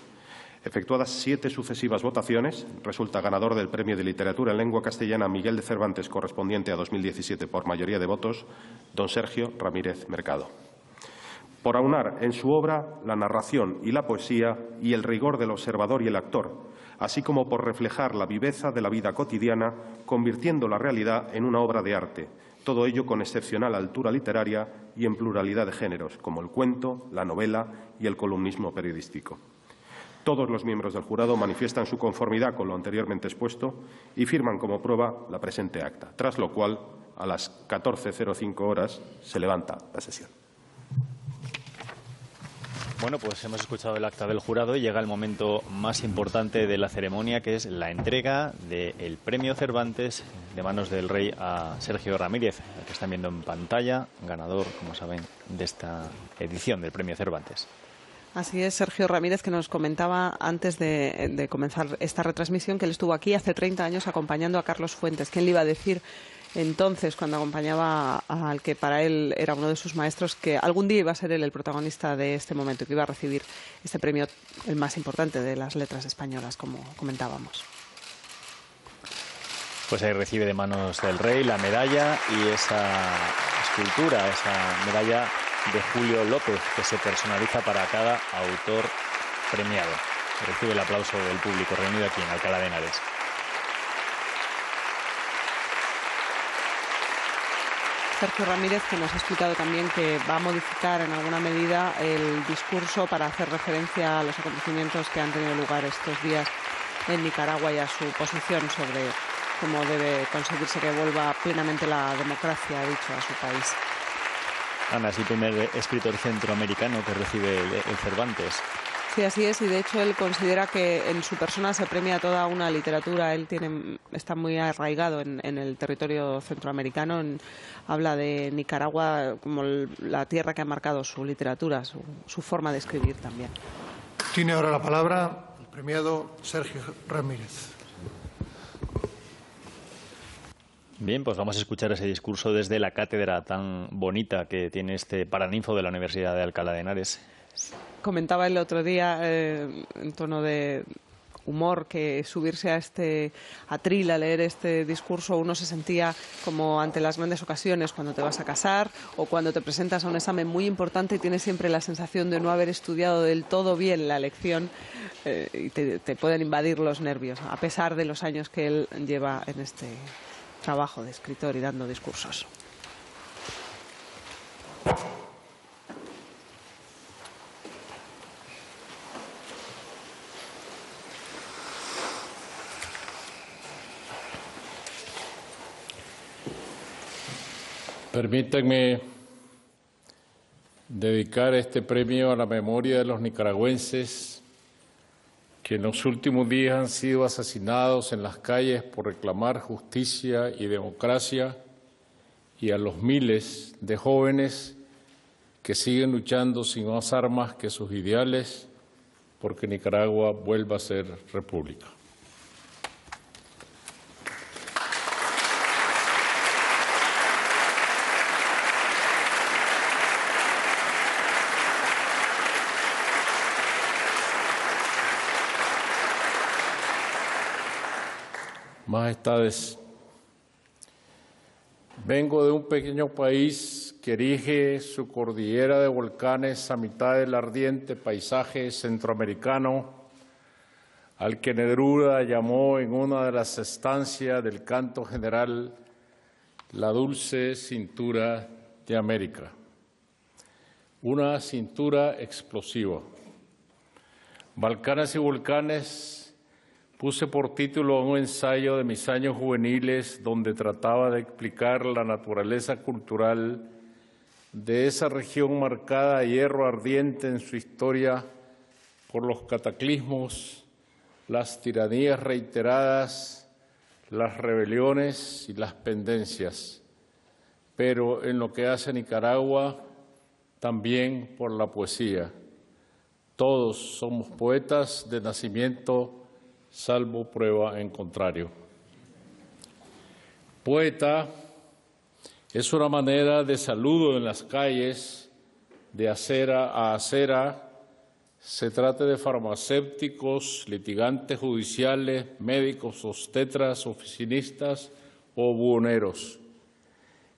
Speaker 6: Efectuadas 7 sucesivas votaciones, resulta ganador del Premio de Literatura en Lengua Castellana Miguel de Cervantes correspondiente a 2017 por mayoría de votos, don Sergio Ramírez Mercado. Por aunar en su obra la narración y la poesía y el rigor del observador y el actor, así como por reflejar la viveza de la vida cotidiana, convirtiendo la realidad en una obra de arte, todo ello con excepcional altura literaria y en pluralidad de géneros, como el cuento, la novela y el columnismo periodístico. Todos los miembros del jurado manifiestan su conformidad con lo anteriormente expuesto y firman como prueba la presente acta, tras lo cual, a las 14:05 horas, se levanta la sesión.
Speaker 1: Bueno, pues hemos escuchado el acta del jurado y llega el momento más importante de la ceremonia, que es la entrega del Premio Cervantes de manos del Rey a Sergio Ramírez, al que están viendo en pantalla, ganador, como saben, de esta edición del Premio Cervantes.
Speaker 2: Así es, Sergio Ramírez, que nos comentaba antes de comenzar esta retransmisión que él estuvo aquí hace 30 años acompañando a Carlos Fuentes. ¿Quién le iba a decir entonces, cuando acompañaba al que para él era uno de sus maestros, que algún día iba a ser él el protagonista de este momento, que iba a recibir este premio, el más importante de las letras españolas, como comentábamos?
Speaker 1: Pues ahí recibe de manos del Rey la medalla y esa escultura, esa medalla de Julio López, que se personaliza para cada autor premiado. Recibe el aplauso del público reunido aquí en Alcalá de Henares.
Speaker 2: Sergio Ramírez, que nos ha explicado también que va a modificar en alguna medida el discurso para hacer referencia a los acontecimientos que han tenido lugar estos días en Nicaragua y a su posición sobre cómo debe conseguirse que vuelva plenamente la democracia, ha dicho, a su país.
Speaker 1: Ana, es el primer escritor centroamericano que recibe el Cervantes.
Speaker 2: Sí, así es, y de hecho él considera que en su persona se premia toda una literatura. Él está muy arraigado en el territorio centroamericano. Habla de Nicaragua como la tierra que ha marcado su literatura, su forma de escribir también.
Speaker 4: Tiene ahora la palabra el premiado Sergio Ramírez.
Speaker 1: Bien, pues vamos a escuchar ese discurso desde la cátedra tan bonita que tiene este paraninfo de la Universidad de Alcalá de Henares.
Speaker 2: Comentaba el otro día, en tono de humor, que subirse a atril a leer este discurso uno se sentía como ante las grandes ocasiones, cuando te vas a casar o cuando te presentas a un examen muy importante y tienes siempre la sensación de no haber estudiado del todo bien la lección y te pueden invadir los nervios, a pesar de los años que él lleva en este trabajo de escritor y dando discursos.
Speaker 3: Permítanme dedicar este premio a la memoria de los nicaragüenses que en los últimos días han sido asesinados en las calles por reclamar justicia y democracia y a los miles de jóvenes que siguen luchando sin más armas que sus ideales porque Nicaragua vuelva a ser república. Majestades, vengo de un pequeño país que erige su cordillera de volcanes a mitad del ardiente paisaje centroamericano, al que Neruda llamó en una de las estancias del canto general la dulce cintura de América, una cintura explosiva. Balcanes y volcanes puse por título a un ensayo de mis años juveniles donde trataba de explicar la naturaleza cultural de esa región marcada a hierro ardiente en su historia por los cataclismos, las tiranías reiteradas, las rebeliones y las pendencias, pero en lo que hace Nicaragua, también por la poesía. Todos somos poetas de nacimiento, salvo prueba en contrario. Poeta es una manera de saludo en las calles, de acera a acera, se trate de farmacéuticos, litigantes judiciales, médicos, obstetras, oficinistas o buhoneros.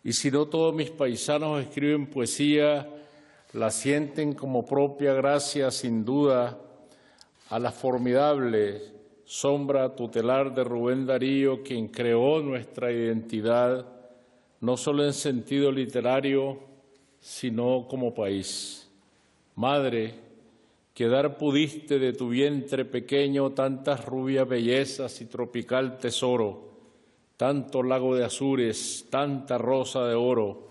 Speaker 3: Y si no todos mis paisanos escriben poesía, la sienten como propia gracias, sin duda, a la formidable sombra tutelar de Rubén Darío, quien creó nuestra identidad, no solo en sentido literario, sino como país. Madre, que dar pudiste de tu vientre pequeño tantas rubias bellezas y tropical tesoro, tanto lago de azures, tanta rosa de oro,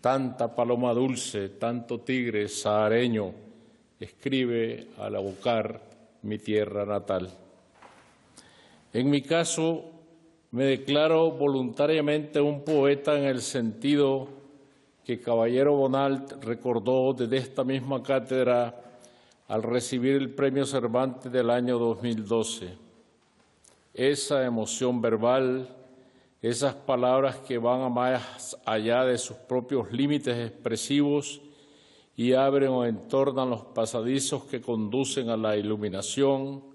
Speaker 3: tanta paloma dulce, tanto tigre sahareño, escribe al abocar mi tierra natal. En mi caso, me declaro voluntariamente un poeta en el sentido que Caballero Bonald recordó desde esta misma cátedra al recibir el Premio Cervantes del año 2012. Esa emoción verbal, esas palabras que van a más allá de sus propios límites expresivos y abren o entornan los pasadizos que conducen a la iluminación,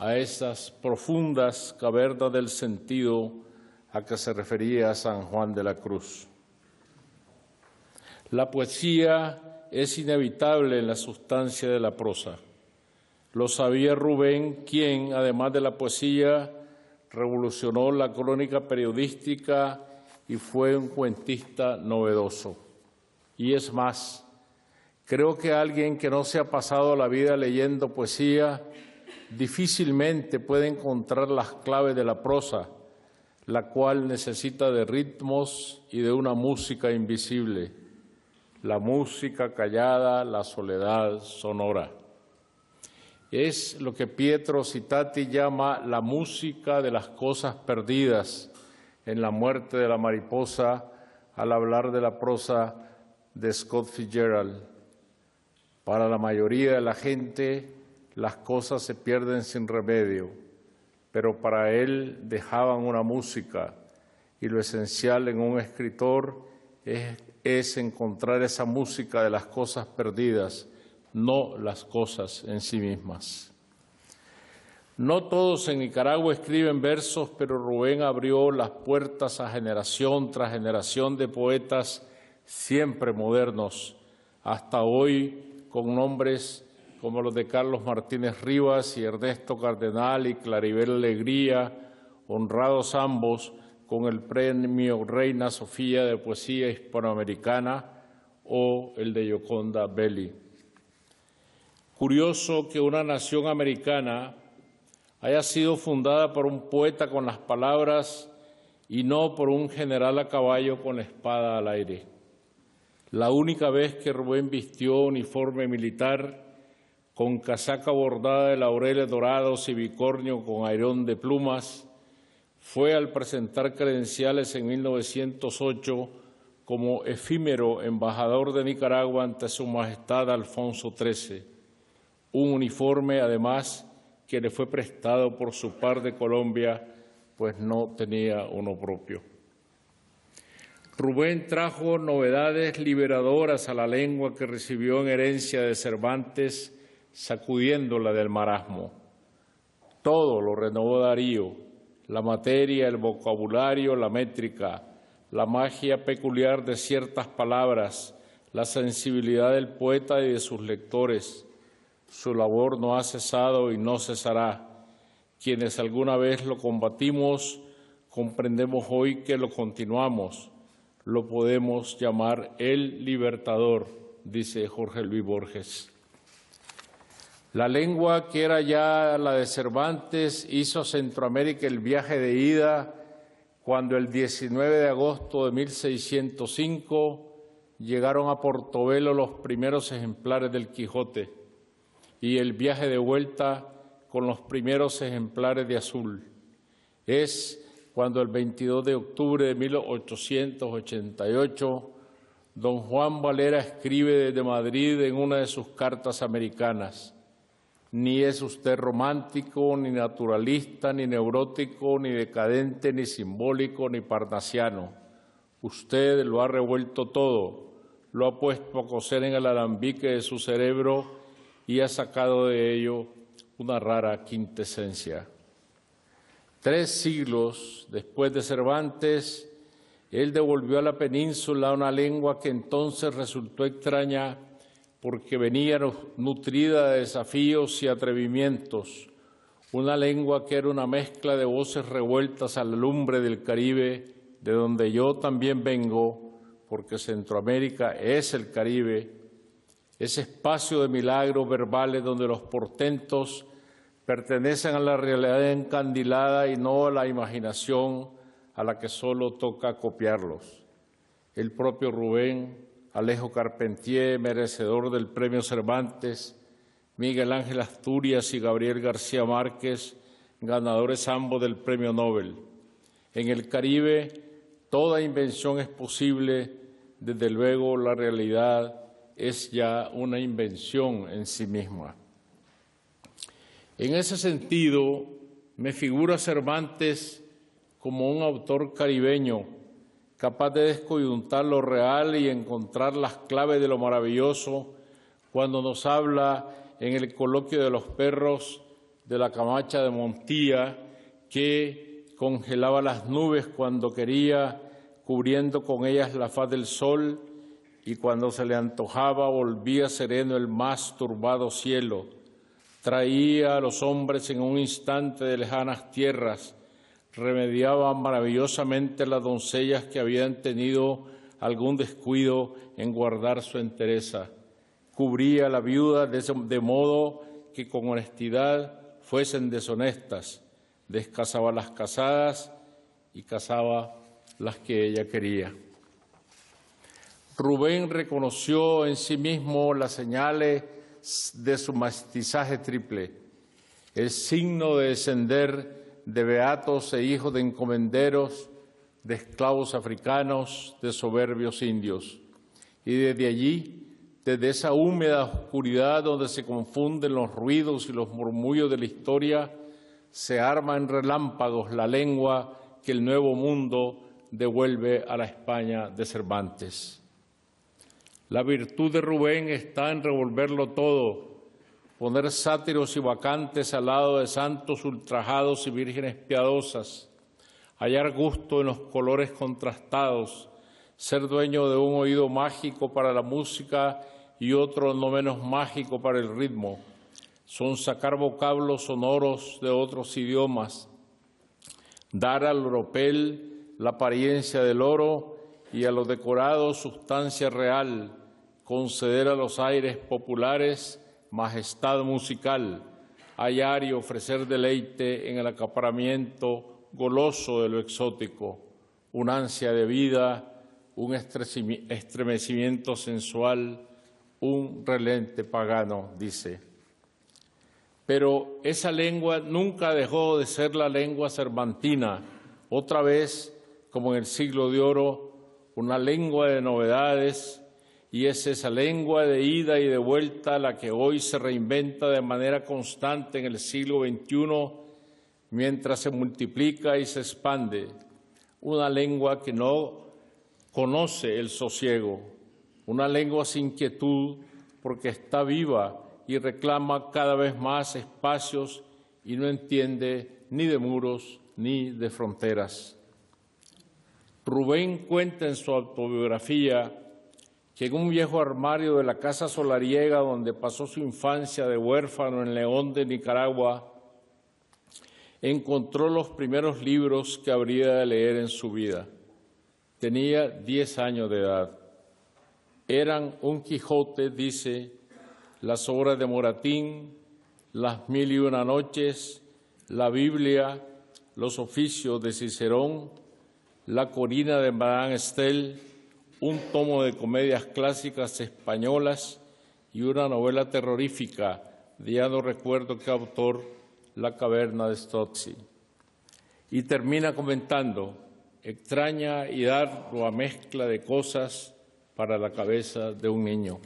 Speaker 3: a esas profundas cavernas del sentido a que se refería San Juan de la Cruz. La poesía es inevitable en la sustancia de la prosa. Lo sabía Rubén, quien, además de la poesía, revolucionó la crónica periodística y fue un cuentista novedoso. Y es más, creo que alguien que no se ha pasado la vida leyendo poesía difícilmente puede encontrar las claves de la prosa, la cual necesita de ritmos y de una música invisible, la música callada, la soledad sonora. Es lo que Pietro Citati llama la música de las cosas perdidas en La muerte de la mariposa, al hablar de la prosa de Scott Fitzgerald. Para la mayoría de la gente, las cosas se pierden sin remedio, pero para él dejaban una música, y lo esencial en un escritor es encontrar esa música de las cosas perdidas, no las cosas en sí mismas. No todos en Nicaragua escriben versos, pero Rubén abrió las puertas a generación tras generación de poetas siempre modernos, hasta hoy con nombres como los de Carlos Martínez Rivas y Ernesto Cardenal y Claribel Alegría, honrados ambos con el Premio Reina Sofía de Poesía Hispanoamericana o el de Gioconda Belli. Curioso que una nación americana haya sido fundada por un poeta con las palabras y no por un general a caballo con la espada al aire. La única vez que Rubén vistió uniforme militar con casaca bordada de laureles dorados y bicornio con airón de plumas, fue al presentar credenciales en 1908 como efímero embajador de Nicaragua ante Su Majestad Alfonso XIII, un uniforme además que le fue prestado por su par de Colombia, pues no tenía uno propio. Rubén trajo novedades liberadoras a la lengua que recibió en herencia de Cervantes, sacudiéndola del marasmo. Todo lo renovó Darío, la materia, el vocabulario, la métrica, la magia peculiar de ciertas palabras, la sensibilidad del poeta y de sus lectores. Su labor no ha cesado y no cesará. Quienes alguna vez lo combatimos, comprendemos hoy que lo continuamos. Lo podemos llamar el libertador, dice Jorge Luis Borges. La lengua que era ya la de Cervantes hizo a Centroamérica el viaje de ida cuando el 19 de agosto de 1605 llegaron a Portobelo los primeros ejemplares del Quijote y el viaje de vuelta con los primeros ejemplares de Azul. Es cuando el 22 de octubre de 1888, don Juan Valera escribe desde Madrid en una de sus cartas americanas: ni es usted romántico, ni naturalista, ni neurótico, ni decadente, ni simbólico, ni parnasiano. Usted lo ha revuelto todo, lo ha puesto a coser en el alambique de su cerebro y ha sacado de ello una rara quintesencia. 3 siglos después de Cervantes, él devolvió a la península una lengua que entonces resultó extraña porque venía nutrida de desafíos y atrevimientos, una lengua que era una mezcla de voces revueltas a la lumbre del Caribe, de donde yo también vengo, porque Centroamérica es el Caribe, ese espacio de milagros verbales donde los portentos pertenecen a la realidad encandilada y no a la imaginación a la que solo toca copiarlos. El propio Rubén, Alejo Carpentier, merecedor del Premio Cervantes, Miguel Ángel Asturias y Gabriel García Márquez, ganadores ambos del Premio Nobel. En el Caribe, toda invención es posible, desde luego la realidad es ya una invención en sí misma. En ese sentido, me figura Cervantes como un autor caribeño, capaz de descoyuntar lo real y encontrar las claves de lo maravilloso cuando nos habla en el coloquio de los perros de la Camacha de Montilla, que congelaba las nubes cuando quería, cubriendo con ellas la faz del sol, y cuando se le antojaba volvía sereno el más turbado cielo. Traía a los hombres en un instante de lejanas tierras, remediaba maravillosamente las doncellas que habían tenido algún descuido en guardar su entereza. Cubría a la viuda de modo que con honestidad fuesen deshonestas, descasaba a las casadas y casaba las que ella quería. Rubén reconoció en sí mismo las señales de su mestizaje triple, el signo de descender de beatos e hijos de encomenderos, de esclavos africanos, de soberbios indios. Y desde allí, desde esa húmeda oscuridad donde se confunden los ruidos y los murmullos de la historia, se arma en relámpagos la lengua que el Nuevo Mundo devuelve a la España de Cervantes. La virtud de Rubén está en revolverlo todo, poner sátiros y vacantes al lado de santos ultrajados y vírgenes piadosas, hallar gusto en los colores contrastados, ser dueño de un oído mágico para la música y otro no menos mágico para el ritmo, son sacar vocablos sonoros de otros idiomas, dar al oropel la apariencia del oro y a lo decorado sustancia real, conceder a los aires populares majestad musical, hallar y ofrecer deleite en el acaparamiento goloso de lo exótico, una ansia de vida, un estremecimiento sensual, un relente pagano, dice. Pero esa lengua nunca dejó de ser la lengua cervantina. Otra vez, como en el siglo de oro, una lengua de novedades, y es esa lengua de ida y de vuelta la que hoy se reinventa de manera constante en el siglo XXI, mientras se multiplica y se expande. Una lengua que no conoce el sosiego, una lengua sin quietud porque está viva y reclama cada vez más espacios y no entiende ni de muros ni de fronteras. Rubén cuenta en su autobiografía que en un viejo armario de la casa solariega donde pasó su infancia de huérfano en León de Nicaragua, encontró los primeros libros que habría de leer en su vida. Tenía 10 años de edad. Eran un Quijote, dice, las obras de Moratín, las Mil y una noches, la Biblia, los oficios de Cicerón, la Corina de Madame Estel, un tomo de comedias clásicas españolas y una novela terrorífica de ya no recuerdo qué autor, La caverna de Strozzi. Y termina comentando, extraña y ardua mezcla de cosas para la cabeza de un niño.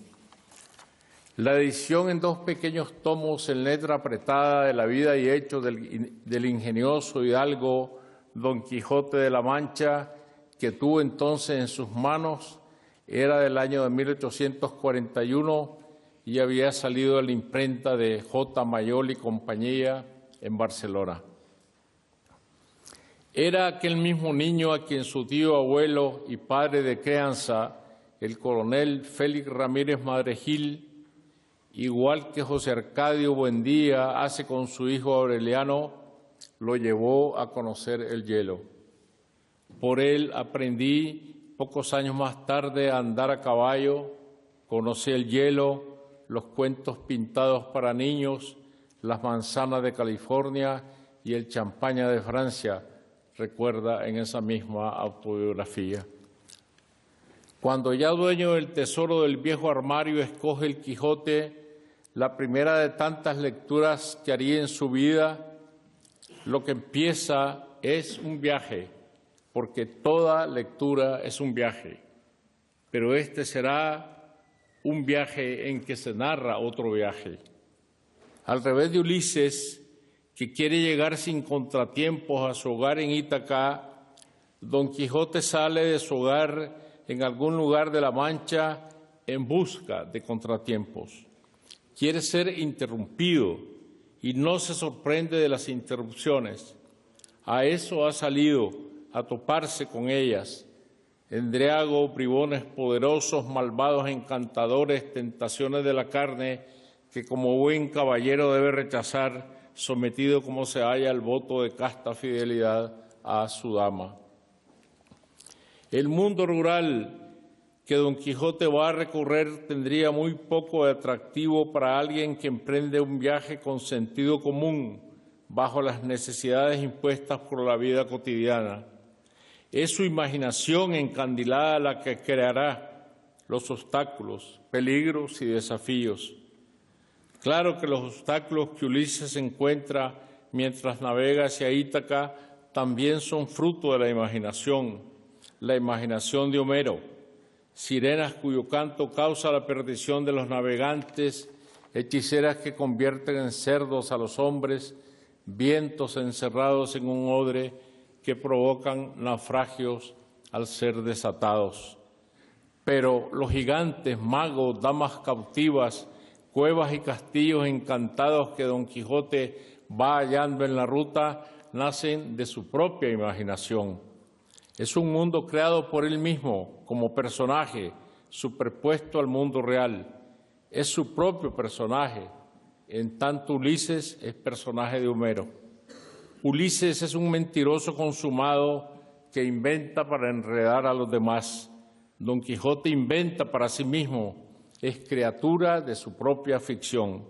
Speaker 3: La edición en 2 pequeños tomos en letra apretada de la vida y hechos del ingenioso hidalgo Don Quijote de la Mancha, que tuvo entonces en sus manos, era del año de 1841 y había salido de la imprenta de J. Mayol y compañía en Barcelona. Era aquel mismo niño a quien su tío abuelo y padre de crianza, el coronel Félix Ramírez Madregil, igual que José Arcadio Buendía hace con su hijo Aureliano, lo llevó a conocer el hielo. Por él aprendí pocos años más tarde a andar a caballo, conocí el hielo, los cuentos pintados para niños, las manzanas de California y el champaña de Francia, recuerda en esa misma autobiografía. Cuando ya dueño del tesoro del viejo armario escoge el Quijote, la primera de tantas lecturas que haría en su vida, lo que empieza es un viaje, porque toda lectura es un viaje, pero este será un viaje en que se narra otro viaje. Al revés de Ulises, que quiere llegar sin contratiempos a su hogar en Ítaca, Don Quijote sale de su hogar en algún lugar de la Mancha en busca de contratiempos. Quiere ser interrumpido y no se sorprende de las interrupciones. A eso ha salido, a toparse con ellas. Endriago, bribones poderosos, malvados, encantadores, tentaciones de la carne, que como buen caballero debe rechazar, sometido como se halla al voto de casta fidelidad a su dama. El mundo rural que Don Quijote va a recorrer tendría muy poco de atractivo para alguien que emprende un viaje con sentido común, bajo las necesidades impuestas por la vida cotidiana. Es su imaginación encandilada la que creará los obstáculos, peligros y desafíos. Claro que los obstáculos que Ulises encuentra mientras navega hacia Ítaca también son fruto de la imaginación de Homero, sirenas cuyo canto causa la perdición de los navegantes, hechiceras que convierten en cerdos a los hombres, vientos encerrados en un odre que provocan naufragios al ser desatados. Pero los gigantes, magos, damas cautivas, cuevas y castillos encantados que Don Quijote va hallando en la ruta nacen de su propia imaginación. Es un mundo creado por él mismo como personaje, superpuesto al mundo real. Es su propio personaje, en tanto Ulises es personaje de Homero. Ulises es un mentiroso consumado que inventa para enredar a los demás. Don Quijote inventa para sí mismo, es criatura de su propia ficción.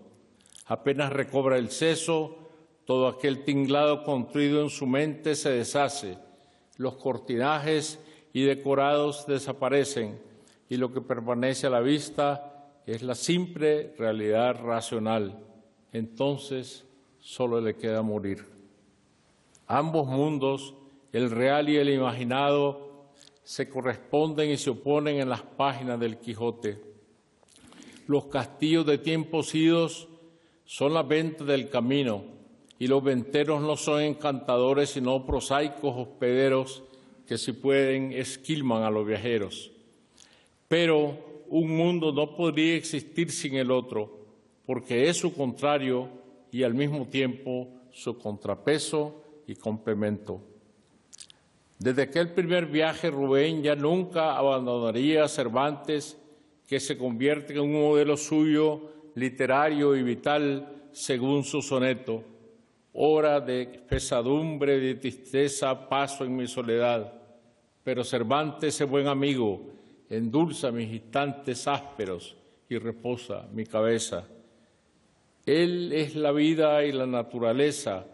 Speaker 3: Apenas recobra el seso, todo aquel tinglado construido en su mente se deshace, los cortinajes y decorados desaparecen y lo que permanece a la vista es la simple realidad racional. Entonces solo le queda morir. Ambos mundos, el real y el imaginado, se corresponden y se oponen en las páginas del Quijote. Los castillos de tiempos idos son las ventas del camino, y los venteros no son encantadores, sino prosaicos hospederos que, si pueden, esquilman a los viajeros. Pero un mundo no podría existir sin el otro, porque es su contrario y al mismo tiempo su contrapeso y complemento. Desde aquel primer viaje, Rubén ya nunca abandonaría a Cervantes, que se convierte en un modelo suyo literario y vital según su soneto: hora de pesadumbre, de tristeza, paso en mi soledad. Pero Cervantes es buen amigo, endulza mis instantes ásperos y reposa mi cabeza. Él es la vida y la naturaleza,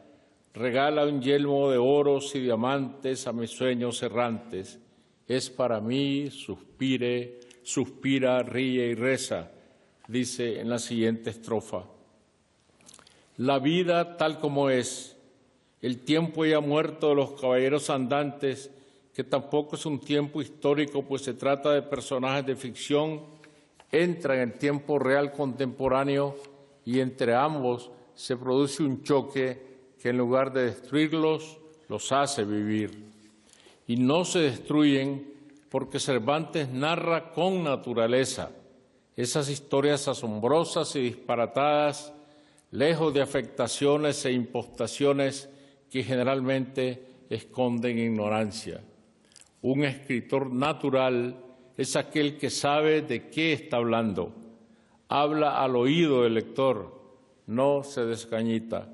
Speaker 3: regala un yelmo de oros y diamantes a mis sueños errantes. Es para mí, suspira, ríe y reza, dice en la siguiente estrofa. La vida tal como es, el tiempo ya muerto de los caballeros andantes, que tampoco es un tiempo histórico, pues se trata de personajes de ficción, entra en el tiempo real contemporáneo y entre ambos se produce un choque que en lugar de destruirlos, los hace vivir. Y no se destruyen porque Cervantes narra con naturaleza esas historias asombrosas y disparatadas, lejos de afectaciones e impostaciones que generalmente esconden ignorancia. Un escritor natural es aquel que sabe de qué está hablando, habla al oído del lector, no se descañita,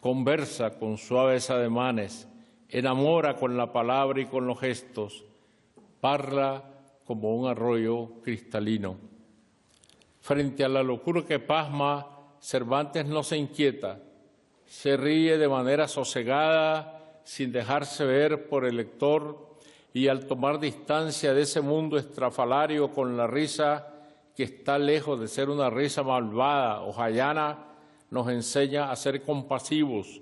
Speaker 3: conversa con suaves ademanes, enamora con la palabra y con los gestos, parla como un arroyo cristalino. Frente a la locura que pasma, Cervantes no se inquieta, se ríe de manera sosegada, sin dejarse ver por el lector, y al tomar distancia de ese mundo estrafalario con la risa, que está lejos de ser una risa malvada o jayana, nos enseña a ser compasivos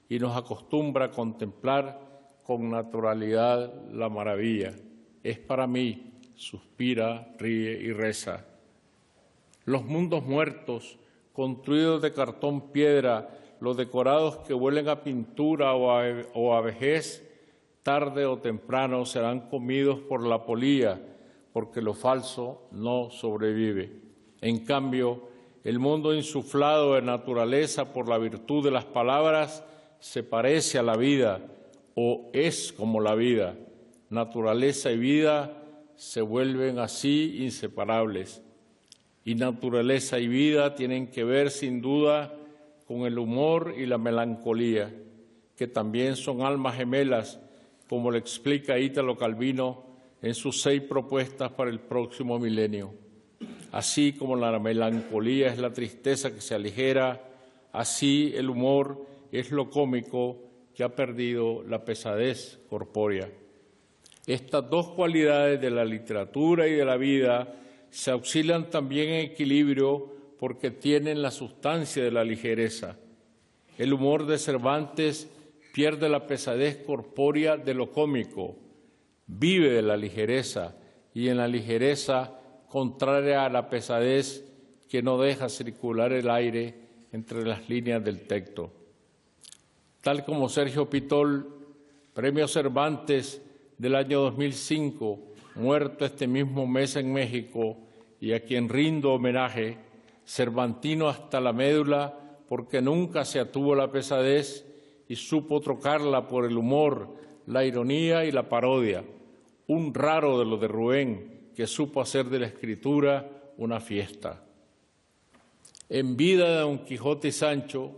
Speaker 3: y nos acostumbra a contemplar con naturalidad la maravilla. Es para mí, suspira, ríe y reza. Los mundos muertos, construidos de cartón piedra, los decorados que huelen a pintura o a vejez, tarde o temprano serán comidos por la polilla, porque lo falso no sobrevive. En cambio, el mundo insuflado de naturaleza por la virtud de las palabras se parece a la vida o es como la vida. Naturaleza y vida se vuelven así inseparables. Y naturaleza y vida tienen que ver sin duda con el humor y la melancolía, que también son almas gemelas, como le explica Ítalo Calvino en sus 6 propuestas para el próximo milenio. Así como la melancolía es la tristeza que se aligera, así el humor es lo cómico que ha perdido la pesadez corpórea. Estas dos cualidades de la literatura y de la vida se auxilian también en equilibrio porque tienen la sustancia de la ligereza. El humor de Cervantes pierde la pesadez corpórea de lo cómico, vive de la ligereza y en la ligereza contraria a la pesadez que no deja circular el aire entre las líneas del texto. Tal como Sergio Pitol, Premio Cervantes del año 2005, muerto este mismo mes en México, y a quien rindo homenaje, cervantino hasta la médula, porque nunca se atuvo la pesadez y supo trocarla por el humor, la ironía y la parodia, un raro de lo de Rubén, que supo hacer de la escritura una fiesta. En vida de Don Quijote y Sancho,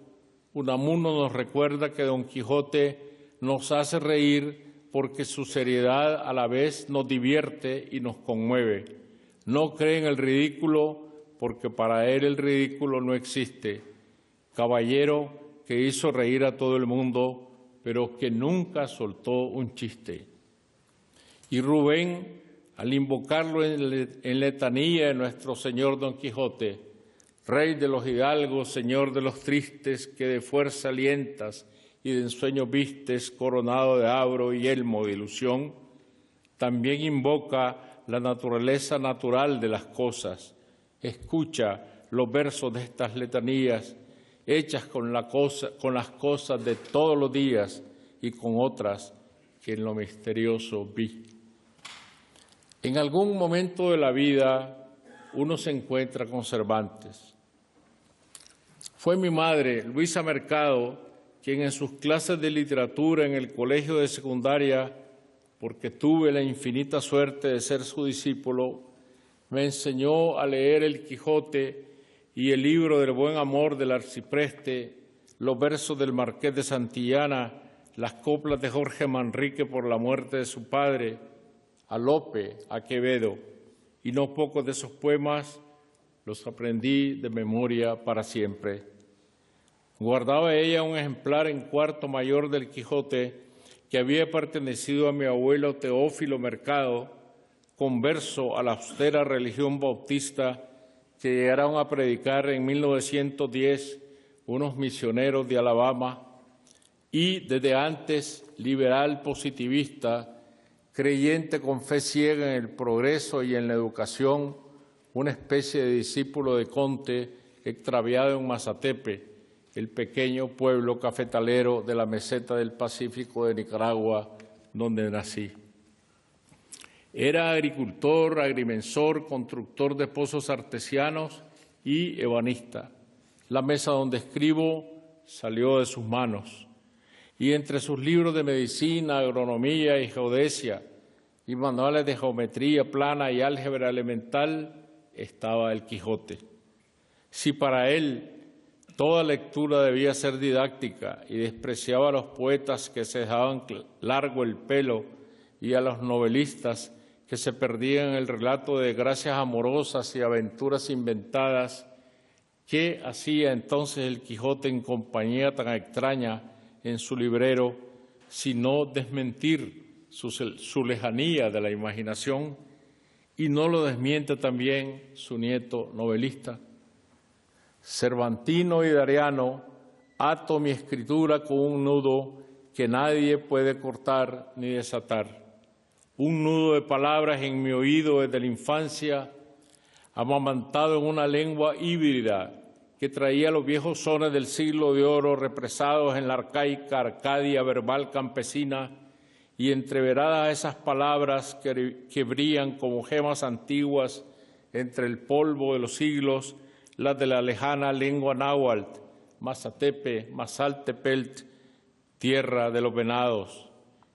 Speaker 3: Unamuno nos recuerda que Don Quijote nos hace reír porque su seriedad a la vez nos divierte y nos conmueve. No cree en el ridículo porque para él el ridículo no existe. Caballero que hizo reír a todo el mundo, pero que nunca soltó un chiste. Y Rubén, al invocarlo en letanía de nuestro Señor Don Quijote, Rey de los hidalgos, Señor de los tristes, que de fuerza alientas y de ensueño vistes, coronado de abro y yelmo de ilusión, también invoca la naturaleza natural de las cosas. Escucha los versos de estas letanías, hechas con las cosas de todos los días y con otras que en lo misterioso vi. En algún momento de la vida uno se encuentra con Cervantes. Fue mi madre, Luisa Mercado, quien en sus clases de literatura en el colegio de secundaria, porque tuve la infinita suerte de ser su discípulo, me enseñó a leer el Quijote y el libro del buen amor del arcipreste, los versos del Marqués de Santillana, las coplas de Jorge Manrique por la muerte de su padre, a Lope, a Quevedo, y no pocos de esos poemas los aprendí de memoria para siempre. Guardaba ella un ejemplar en cuarto mayor del Quijote que había pertenecido a mi abuelo Teófilo Mercado, converso a la austera religión bautista que llegaron a predicar en 1910 unos misioneros de Alabama, y desde antes liberal positivista, creyente con fe ciega en el progreso y en la educación, una especie de discípulo de Conte extraviado en Mazatepe, el pequeño pueblo cafetalero de la meseta del Pacífico de Nicaragua, donde nací. Era agricultor, agrimensor, constructor de pozos artesianos y ebanista. La mesa donde escribo salió de sus manos, y entre sus libros de medicina, agronomía y geodesia, y manuales de geometría plana y álgebra elemental, estaba el Quijote. Si para él toda lectura debía ser didáctica y despreciaba a los poetas que se dejaban largo el pelo y a los novelistas que se perdían en el relato de desgracias amorosas y aventuras inventadas, ¿qué hacía entonces el Quijote en compañía tan extraña en su librero, sino desmentir su lejanía de la imaginación? ¿Y no lo desmiente también su nieto novelista? Cervantino y Dariano, ato mi escritura con un nudo que nadie puede cortar ni desatar. Un nudo de palabras en mi oído desde la infancia, amamantado en una lengua híbrida que traía los viejos sones del siglo de oro represados en la arcaica Arcadia verbal campesina, y entreveradas esas palabras que brillan como gemas antiguas entre el polvo de los siglos, las de la lejana lengua náhuatl, Mazatepe, Mazaltepelt, tierra de los venados,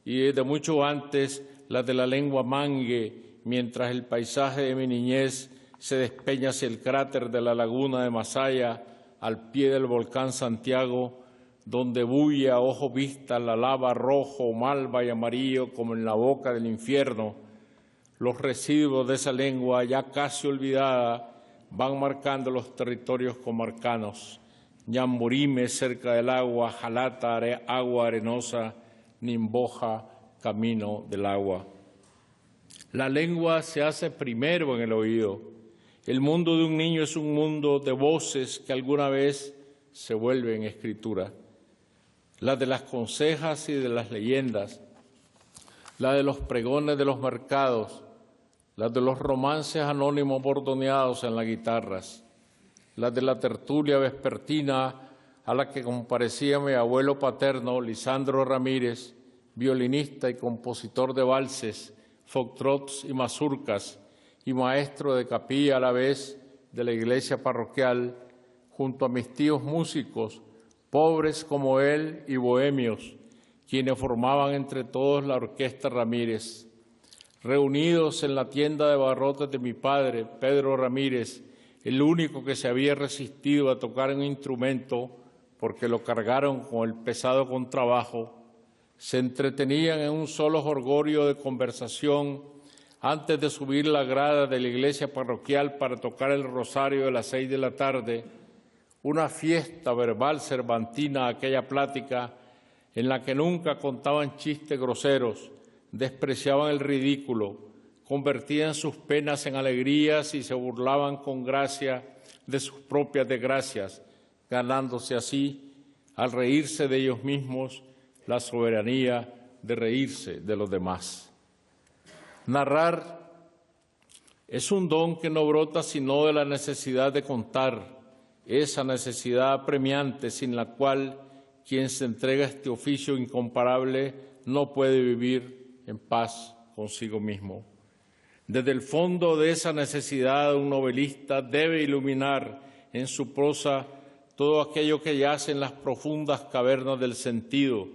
Speaker 3: y desde mucho antes las de la lengua mangue, mientras el paisaje de mi niñez se despeña hacia el cráter de la laguna de Masaya, al pie del volcán Santiago, donde bulle a ojo vista la lava rojo, malva y amarillo como en la boca del infierno. Los residuos de esa lengua ya casi olvidada van marcando los territorios comarcanos. Ñamborime, cerca del agua, Jalata, agua arenosa, Nimboja, camino del agua. La lengua se hace primero en el oído. El mundo de un niño es un mundo de voces que alguna vez se vuelven escritura. La de las consejas y de las leyendas, la de los pregones de los mercados, las de los romances anónimos bordoneados en las guitarras, las de la tertulia vespertina a la que comparecía mi abuelo paterno, Lisandro Ramírez, violinista y compositor de valses, foxtrots y mazurcas, y maestro de capilla a la vez de la iglesia parroquial, junto a mis tíos músicos, pobres como él y bohemios, quienes formaban entre todos la Orquesta Ramírez. Reunidos en la tienda de barrotes de mi padre, Pedro Ramírez, el único que se había resistido a tocar un instrumento porque lo cargaron con el pesado contrabajo, se entretenían en un solo jolgorio de conversación antes de subir la grada de la iglesia parroquial para tocar el rosario de las 6 de la tarde, una fiesta verbal cervantina aquella plática en la que nunca contaban chistes groseros, despreciaban el ridículo, convertían sus penas en alegrías y se burlaban con gracia de sus propias desgracias, ganándose así, al reírse de ellos mismos, la soberanía de reírse de los demás. Narrar es un don que no brota sino de la necesidad de contar, esa necesidad apremiante sin la cual quien se entrega a este oficio incomparable no puede vivir en paz consigo mismo. Desde el fondo de esa necesidad, un novelista debe iluminar en su prosa todo aquello que yace en las profundas cavernas del sentido,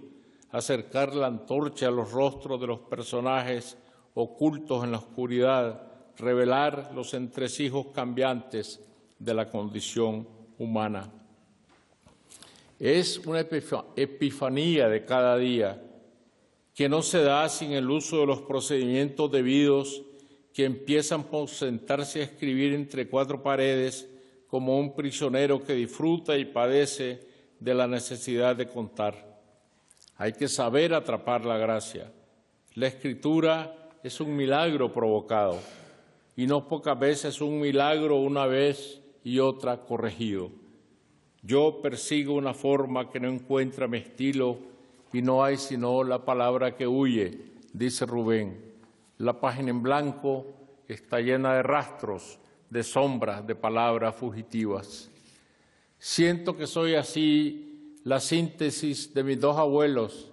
Speaker 3: acercar la antorcha a los rostros de los personajes ocultos en la oscuridad, revelar los entresijos cambiantes de la condición humana. Es una epifanía de cada día que no se da sin el uso de los procedimientos debidos, que empiezan por sentarse a escribir entre cuatro paredes como un prisionero que disfruta y padece de la necesidad de contar. Hay que saber atrapar la gracia. La escritura es un milagro provocado y no pocas veces un milagro una vez y otra corregido. Yo persigo una forma que no encuentra mi estilo y no hay sino la palabra que huye, dice Rubén. La página en blanco está llena de rastros, de sombras, de palabras fugitivas. Siento que soy así la síntesis de mis dos abuelos,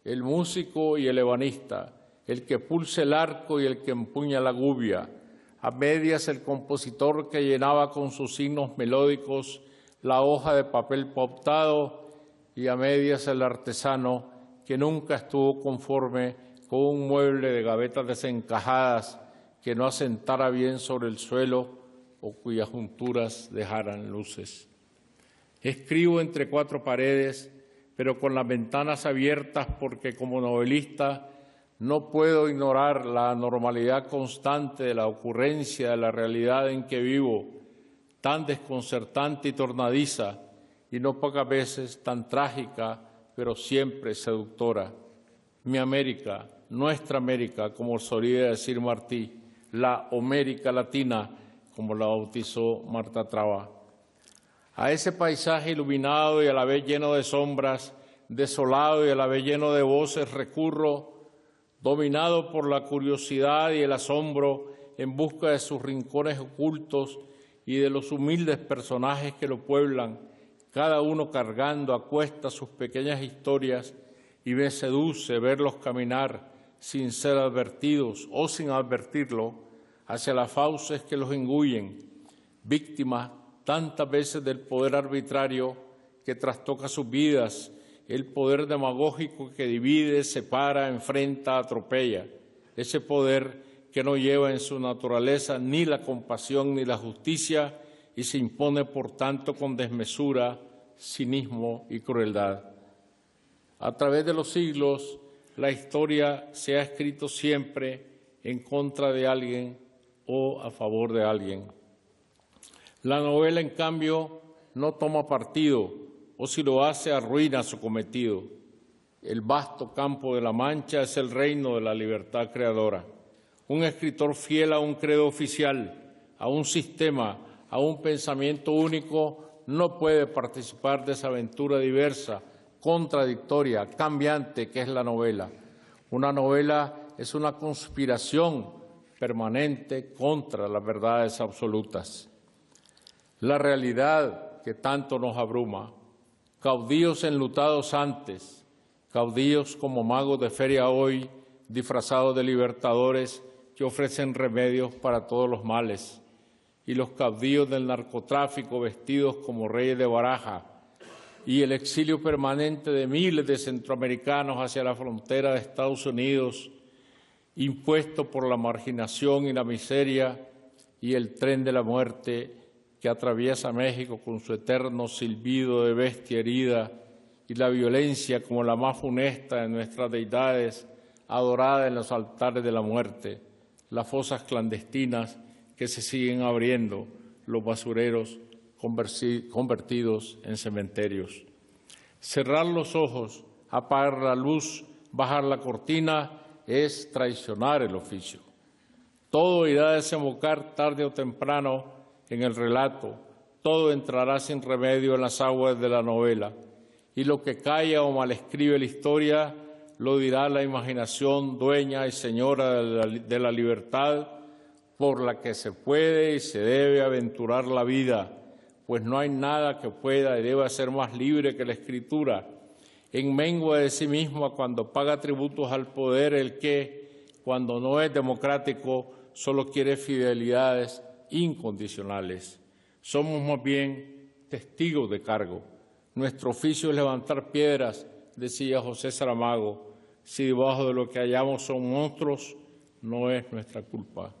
Speaker 3: el músico y el ebanista, el que pulsa el arco y el que empuña la gubia, a medias el compositor que llenaba con sus signos melódicos la hoja de papel pautado y a medias el artesano que nunca estuvo conforme con un mueble de gavetas desencajadas que no asentara bien sobre el suelo o cuyas junturas dejaran luces. Escribo entre cuatro paredes, pero con las ventanas abiertas porque como novelista no puedo ignorar la anormalidad constante de la ocurrencia de la realidad en que vivo, tan desconcertante y tornadiza, y no pocas veces tan trágica, pero siempre seductora. Mi América, nuestra América, como solía decir Martí, la América Latina, como la bautizó Marta Traba. A ese paisaje iluminado y a la vez lleno de sombras, desolado y a la vez lleno de voces, recurro, dominado por la curiosidad y el asombro, en busca de sus rincones ocultos y de los humildes personajes que lo pueblan, cada uno cargando a cuestas sus pequeñas historias, y me seduce verlos caminar sin ser advertidos o sin advertirlo hacia las fauces que los engullen, víctimas tantas veces del poder arbitrario que trastoca sus vidas, el poder demagógico que divide, separa, enfrenta, atropella, ese poder que no lleva en su naturaleza ni la compasión ni la justicia y se impone, por tanto, con desmesura, cinismo y crueldad. A través de los siglos, la historia se ha escrito siempre en contra de alguien o a favor de alguien. La novela, en cambio, no toma partido, o si lo hace, arruina su cometido. El vasto campo de la Mancha es el reino de la libertad creadora. Un escritor fiel a un credo oficial, a un sistema, a un pensamiento único, no puede participar de esa aventura diversa, contradictoria, cambiante que es la novela. Una novela es una conspiración permanente contra las verdades absolutas. La realidad que tanto nos abruma, caudillos enlutados antes, caudillos como magos de feria hoy, disfrazados de libertadores que ofrecen remedios para todos los males, y los caudillos del narcotráfico vestidos como reyes de baraja, y el exilio permanente de miles de centroamericanos hacia la frontera de Estados Unidos, impuesto por la marginación y la miseria, y el tren de la muerte que atraviesa México con su eterno silbido de bestia herida, y la violencia como la más funesta de nuestras deidades, adorada en los altares de la muerte, las fosas clandestinas que se siguen abriendo, los basureros convertidos en cementerios. Cerrar los ojos, apagar la luz, bajar la cortina, es traicionar el oficio. Todo irá a desembocar tarde o temprano en el relato, todo entrará sin remedio en las aguas de la novela, y lo que calla o mal escribe la historia lo dirá la imaginación dueña y señora de la libertad por la que se puede y se debe aventurar la vida, pues no hay nada que pueda y deba ser más libre que la Escritura. En mengua de sí misma cuando paga tributos al poder el que, cuando no es democrático, solo quiere fidelidades incondicionales. Somos más bien testigos de cargo. Nuestro oficio es levantar piedras, decía José Saramago. Si debajo de lo que hallamos son monstruos, no es nuestra culpa.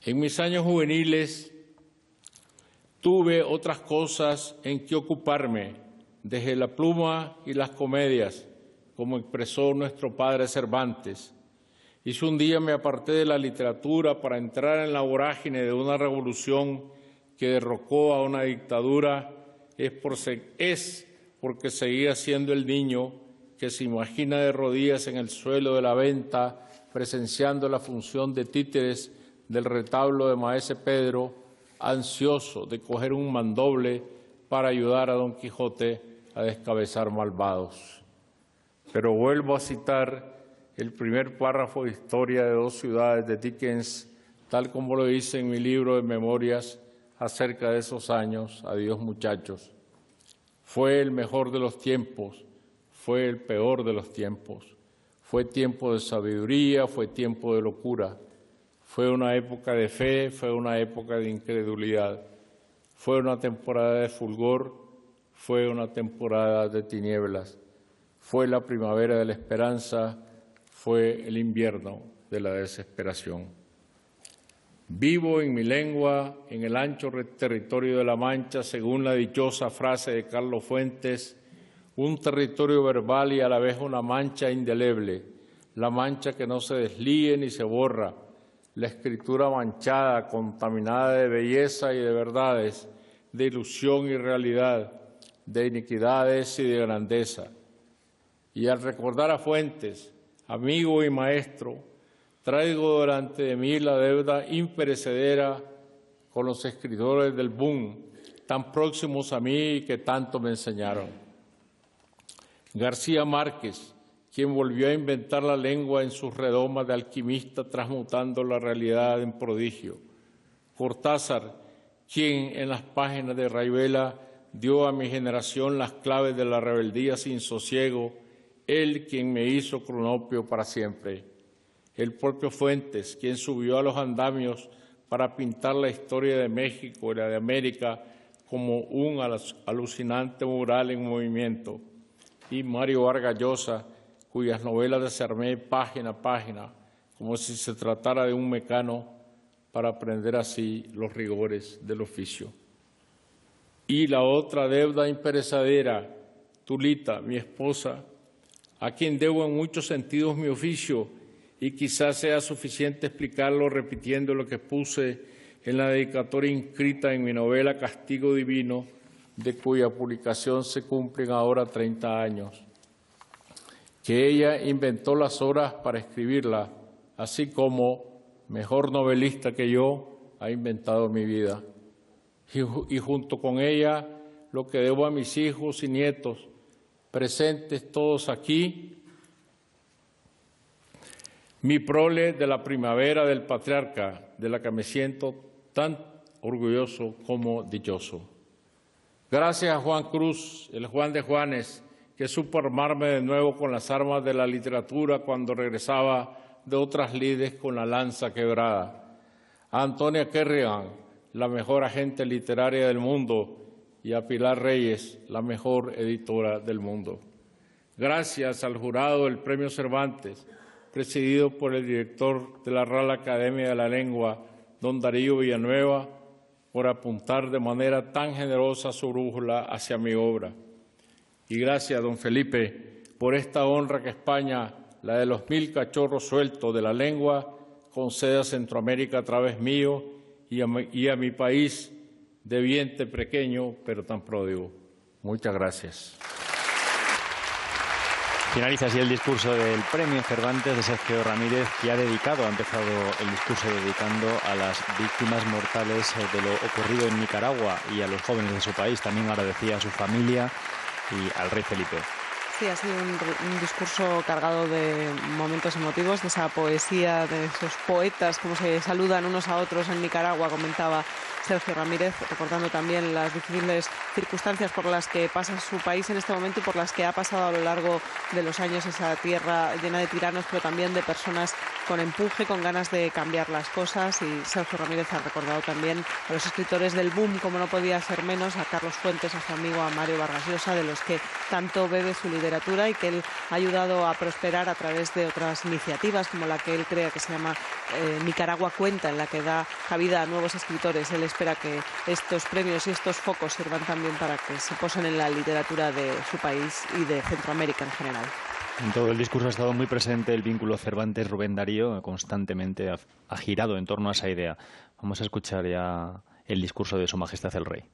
Speaker 3: En mis años juveniles tuve otras cosas en que ocuparme, desde la pluma y las comedias, como expresó nuestro padre Cervantes. Y si un día me aparté de la literatura para entrar en la vorágine de una revolución que derrocó a una dictadura, es porque seguía siendo el niño que se imagina de rodillas en el suelo de la venta, presenciando la función de títeres del retablo de Maese Pedro, ansioso de coger un mandoble para ayudar a Don Quijote a descabezar malvados. Pero vuelvo a citar el primer párrafo de Historia de dos ciudades de Dickens, tal como lo hice en mi libro de memorias acerca de esos años. Adiós, muchachos. Fue el mejor de los tiempos, fue el peor de los tiempos. Fue tiempo de sabiduría, fue tiempo de locura. Fue una época de fe, fue una época de incredulidad. Fue una temporada de fulgor, fue una temporada de tinieblas. Fue la primavera de la esperanza, fue el invierno de la desesperación. Vivo en mi lengua, en el ancho territorio de la Mancha, según la dichosa frase de Carlos Fuentes, un territorio verbal y a la vez una mancha indeleble, la mancha que no se deslíe ni se borra, la escritura manchada, contaminada de belleza y de verdades, de ilusión y realidad, de iniquidades y de grandeza. Y al recordar a Fuentes, amigo y maestro, traigo delante de mí la deuda imperecedera con los escritores del boom, tan próximos a mí y que tanto me enseñaron. García Márquez, quien volvió a inventar la lengua en sus redomas de alquimista, transmutando la realidad en prodigio. Cortázar, quien en las páginas de Rayuela dio a mi generación las claves de la rebeldía sin sosiego, él quien me hizo cronopio para siempre. El propio Fuentes, quien subió a los andamios para pintar la historia de México y la de América como un alucinante mural en movimiento. Y Mario Vargas Llosa, cuyas novelas desarmé página a página, como si se tratara de un mecano, para aprender así los rigores del oficio. Y la otra deuda imperecedera, Tulita, mi esposa, a quien debo en muchos sentidos mi oficio, y quizás sea suficiente explicarlo repitiendo lo que puse en la dedicatoria inscrita en mi novela Castigo Divino, de cuya publicación se cumplen ahora 30 años. Que ella inventó las horas para escribirla, así como, mejor novelista que yo, ha inventado mi vida. Y junto con ella, lo que debo a mis hijos y nietos, presentes todos aquí, mi prole de la primavera del patriarca, de la que me siento tan orgulloso como dichoso. Gracias a Juan Cruz, el Juan de Juanes, que supo armarme de nuevo con las armas de la literatura cuando regresaba de otras lides con la lanza quebrada. A Antonia Kerrigan, la mejor agente literaria del mundo, y a Pilar Reyes, la mejor editora del mundo. Gracias al jurado del Premio Cervantes, presidido por el director de la Real Academia de la Lengua, don Darío Villanueva, por apuntar de manera tan generosa su brújula hacia mi obra. Y gracias, don Felipe, por esta honra que España, la de los 1000 cachorros sueltos de la lengua, concede a Centroamérica a través mío y a mi país, de vientre pequeño, pero tan pródigo. Muchas gracias.
Speaker 1: Finaliza así el discurso del Premio Cervantes de Sergio Ramírez, que ha empezado el discurso dedicando a las víctimas mortales de lo ocurrido en Nicaragua y a los jóvenes de su país. También agradecía a su familia y al rey Felipe.
Speaker 2: Sí, ha sido un discurso cargado de momentos emotivos, de esa poesía, de esos poetas, como se saludan unos a otros en Nicaragua, comentaba Sergio Ramírez, recordando también las difíciles circunstancias por las que pasa su país en este momento y por las que ha pasado a lo largo de los años esa tierra llena de tiranos, pero también de personas con empuje, con ganas de cambiar las cosas. Y Sergio Ramírez ha recordado también a los escritores del boom, como no podía ser menos, a Carlos Fuentes, a su amigo, a Mario Vargas Llosa, de los que tanto bebe su literatura y que él ha ayudado a prosperar a través de otras iniciativas, como la que él crea, que se llama Nicaragua Cuenta, en la que da cabida a nuevos escritores. Él espera que estos premios y estos focos sirvan también para que se posen en la literatura de su país y de Centroamérica en general.
Speaker 1: En todo el discurso ha estado muy presente el vínculo Cervantes-Rubén Darío, constantemente ha girado en torno a esa idea. Vamos a escuchar ya el discurso de Su Majestad el Rey.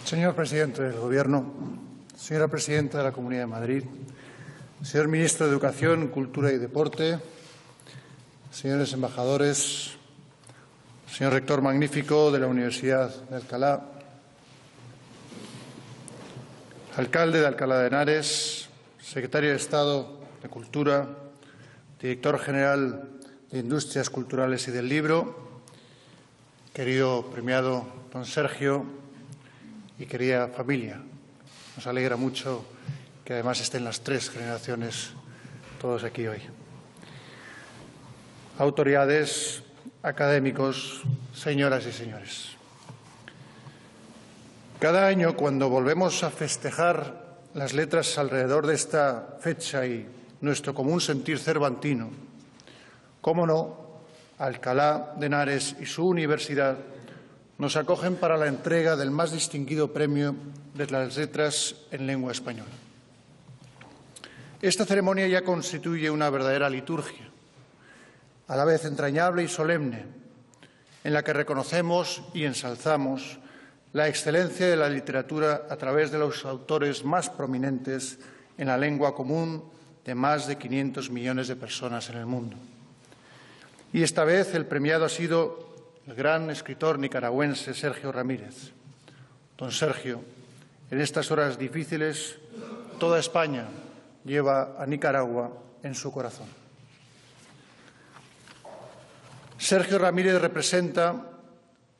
Speaker 4: Señor presidente del Gobierno, señora presidenta de la Comunidad de Madrid, señor ministro de Educación, Cultura y Deporte, señores embajadores, señor rector magnífico de la Universidad de Alcalá, alcalde de Alcalá de Henares, secretario de Estado de Cultura, director general de Industrias Culturales y del Libro, querido premiado don Sergio, y querida familia. Nos alegra mucho que además estén las tres generaciones todos aquí hoy. Autoridades, académicos, señoras y señores. Cada año, cuando volvemos a festejar las letras alrededor de esta fecha y nuestro común sentir cervantino, cómo no, Alcalá de Henares y su universidad nos acogen para la entrega del más distinguido premio de las letras en lengua española. Esta ceremonia ya constituye una verdadera liturgia, a la vez entrañable y solemne, en la que reconocemos y ensalzamos la excelencia de la literatura a través de los autores más prominentes en la lengua común de más de 500 millones de personas en el mundo. Y esta vez el premiado ha sido el gran escritor nicaragüense Sergio Ramírez. Don Sergio, en estas horas difíciles, toda España lleva a Nicaragua en su corazón. Sergio Ramírez representa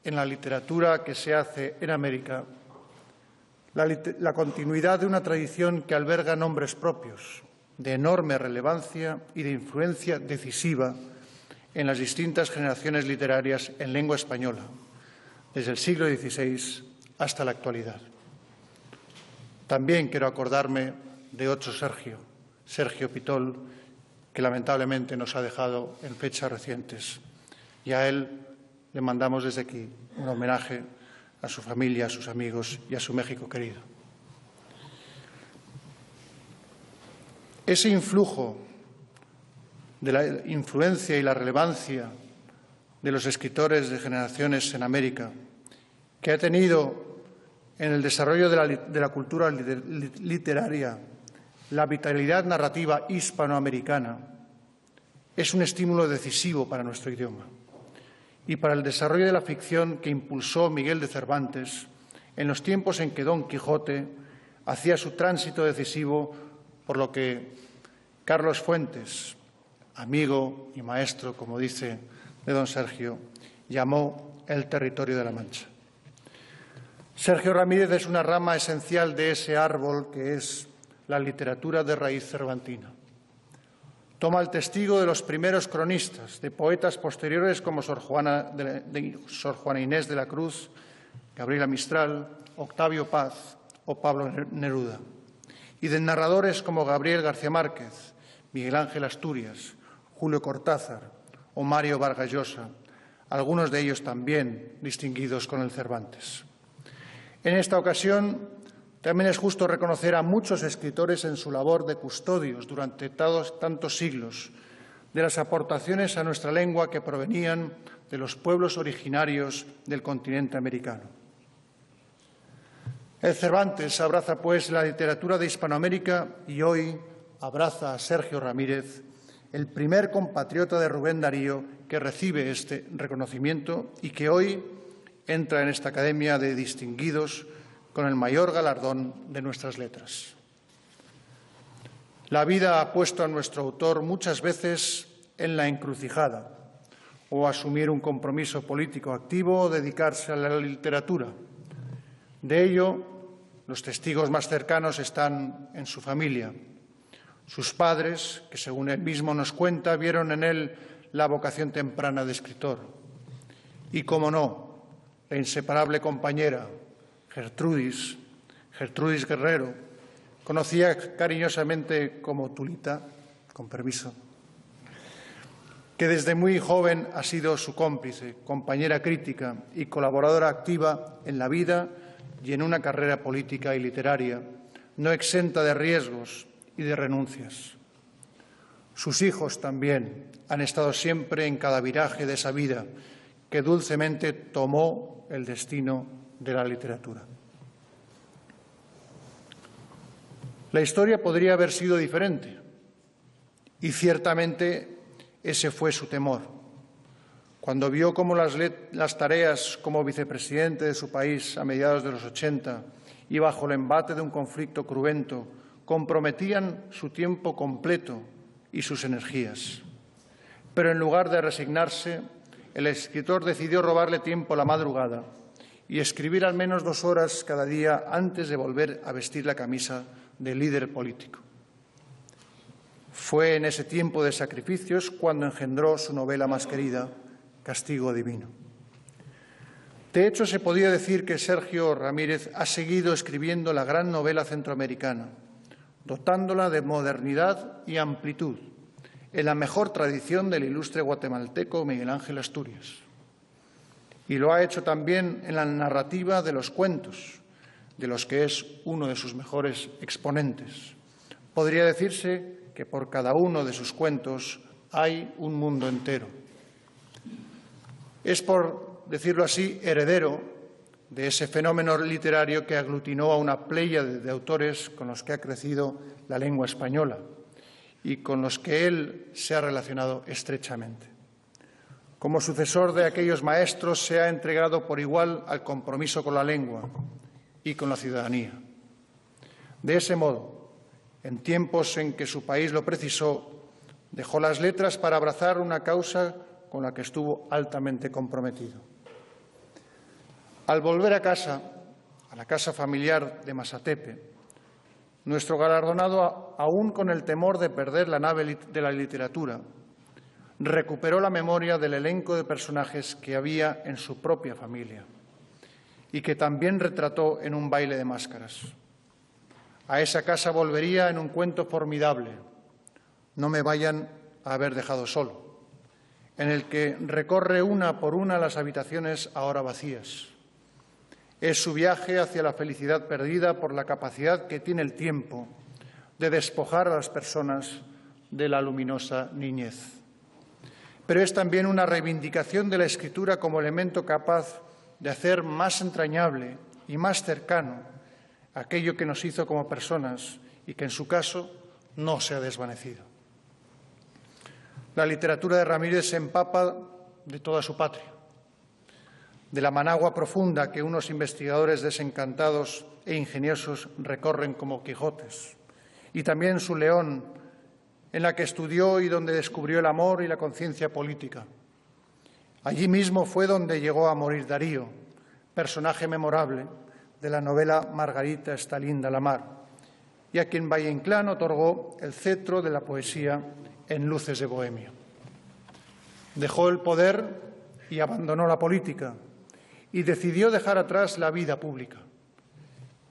Speaker 4: en la literatura que se hace en América la continuidad de una tradición que alberga nombres propios, de enorme relevancia y de influencia decisiva en las distintas generaciones literarias en lengua española, desde el siglo XVI hasta la actualidad. También quiero acordarme de otro Sergio, Sergio Pitol, que lamentablemente nos ha dejado en fechas recientes. Y a él le mandamos desde aquí un homenaje a su familia, a sus amigos y a su México querido. Ese influjo de la influencia y la relevancia de los escritores de generaciones en América, que ha tenido en el desarrollo de la cultura literaria la vitalidad narrativa hispanoamericana, es un estímulo decisivo para nuestro idioma y para el desarrollo de la ficción que impulsó Miguel de Cervantes en los tiempos en que Don Quijote hacía su tránsito decisivo por lo que Carlos Fuentes, amigo y maestro, como dice, de don Sergio, llamó el territorio de la Mancha. Sergio Ramírez es una rama esencial de ese árbol que es la literatura de raíz cervantina. Toma el testigo de los primeros cronistas, de poetas posteriores como Sor Juana Inés de la Cruz, Gabriela Mistral, Octavio Paz o Pablo Neruda, y de narradores como Gabriel García Márquez, Miguel Ángel Asturias, Julio Cortázar o Mario Vargas Llosa, algunos de ellos también distinguidos con el Cervantes. En esta ocasión, también es justo reconocer a muchos escritores en su labor de custodios durante tantos siglos de las aportaciones a nuestra lengua que provenían de los pueblos originarios del continente americano. El Cervantes abraza, pues, la literatura de Hispanoamérica y hoy abraza a Sergio Ramírez, el primer compatriota de Rubén Darío que recibe este reconocimiento y que hoy entra en esta Academia de Distinguidos con el mayor galardón de nuestras letras. La vida ha puesto a nuestro autor muchas veces en la encrucijada, o asumir un compromiso político activo o dedicarse a la literatura. De ello, los testigos más cercanos están en su familia. Sus padres, que según él mismo nos cuenta, vieron en él la vocación temprana de escritor. Y, cómo no, la inseparable compañera, Gertrudis Guerrero, conocida cariñosamente como Tulita, con permiso, que desde muy joven ha sido su cómplice, compañera crítica y colaboradora activa en la vida y en una carrera política y literaria, no exenta de riesgos y de renuncias. Sus hijos también han estado siempre en cada viraje de esa vida que dulcemente tomó el destino de la literatura. La historia podría haber sido diferente y ciertamente ese fue su temor. Cuando vio cómo las tareas como vicepresidente de su país a mediados de los 80 y bajo el embate de un conflicto cruento comprometían su tiempo completo y sus energías. Pero en lugar de resignarse, el escritor decidió robarle tiempo a la madrugada y escribir al menos 2 horas cada día antes de volver a vestir la camisa de líder político. Fue en ese tiempo de sacrificios cuando engendró su novela más querida, Castigo Divino. De hecho, se podía decir que Sergio Ramírez ha seguido escribiendo la gran novela centroamericana, dotándola de modernidad y amplitud, en la mejor tradición del ilustre guatemalteco Miguel Ángel Asturias. Y lo ha hecho también en la narrativa de los cuentos, de los que es uno de sus mejores exponentes. Podría decirse que por cada uno de sus cuentos hay un mundo entero. Es, por decirlo así, heredero de ese fenómeno literario que aglutinó a una pléyade de autores con los que ha crecido la lengua española y con los que él se ha relacionado estrechamente. Como sucesor de aquellos maestros, se ha entregado por igual al compromiso con la lengua y con la ciudadanía. De ese modo, en tiempos en que su país lo precisó, dejó las letras para abrazar una causa con la que estuvo altamente comprometido. Al volver a casa, a la casa familiar de Masatepe, nuestro galardonado, aún con el temor de perder la nave de la literatura, recuperó la memoria del elenco de personajes que había en su propia familia y que también retrató en un baile de máscaras. A esa casa volvería en un cuento formidable, No me vayan a haber dejado solo, en el que recorre una por una las habitaciones ahora vacías. Es su viaje hacia la felicidad perdida por la capacidad que tiene el tiempo de despojar a las personas de la luminosa niñez. Pero es también una reivindicación de la escritura como elemento capaz de hacer más entrañable y más cercano aquello que nos hizo como personas y que, en su caso, no se ha desvanecido. La literatura de Ramírez se empapa de toda su patria, de la Managua profunda que unos investigadores desencantados e ingeniosos recorren como Quijotes, y también su León, en la que estudió y donde descubrió el amor y la conciencia política. Allí mismo fue donde llegó a morir Darío, personaje memorable de la novela Margarita está linda la mar, y a quien Valle Inclán otorgó el cetro de la poesía en Luces de Bohemia. Dejó el poder y abandonó la política, y decidió dejar atrás la vida pública.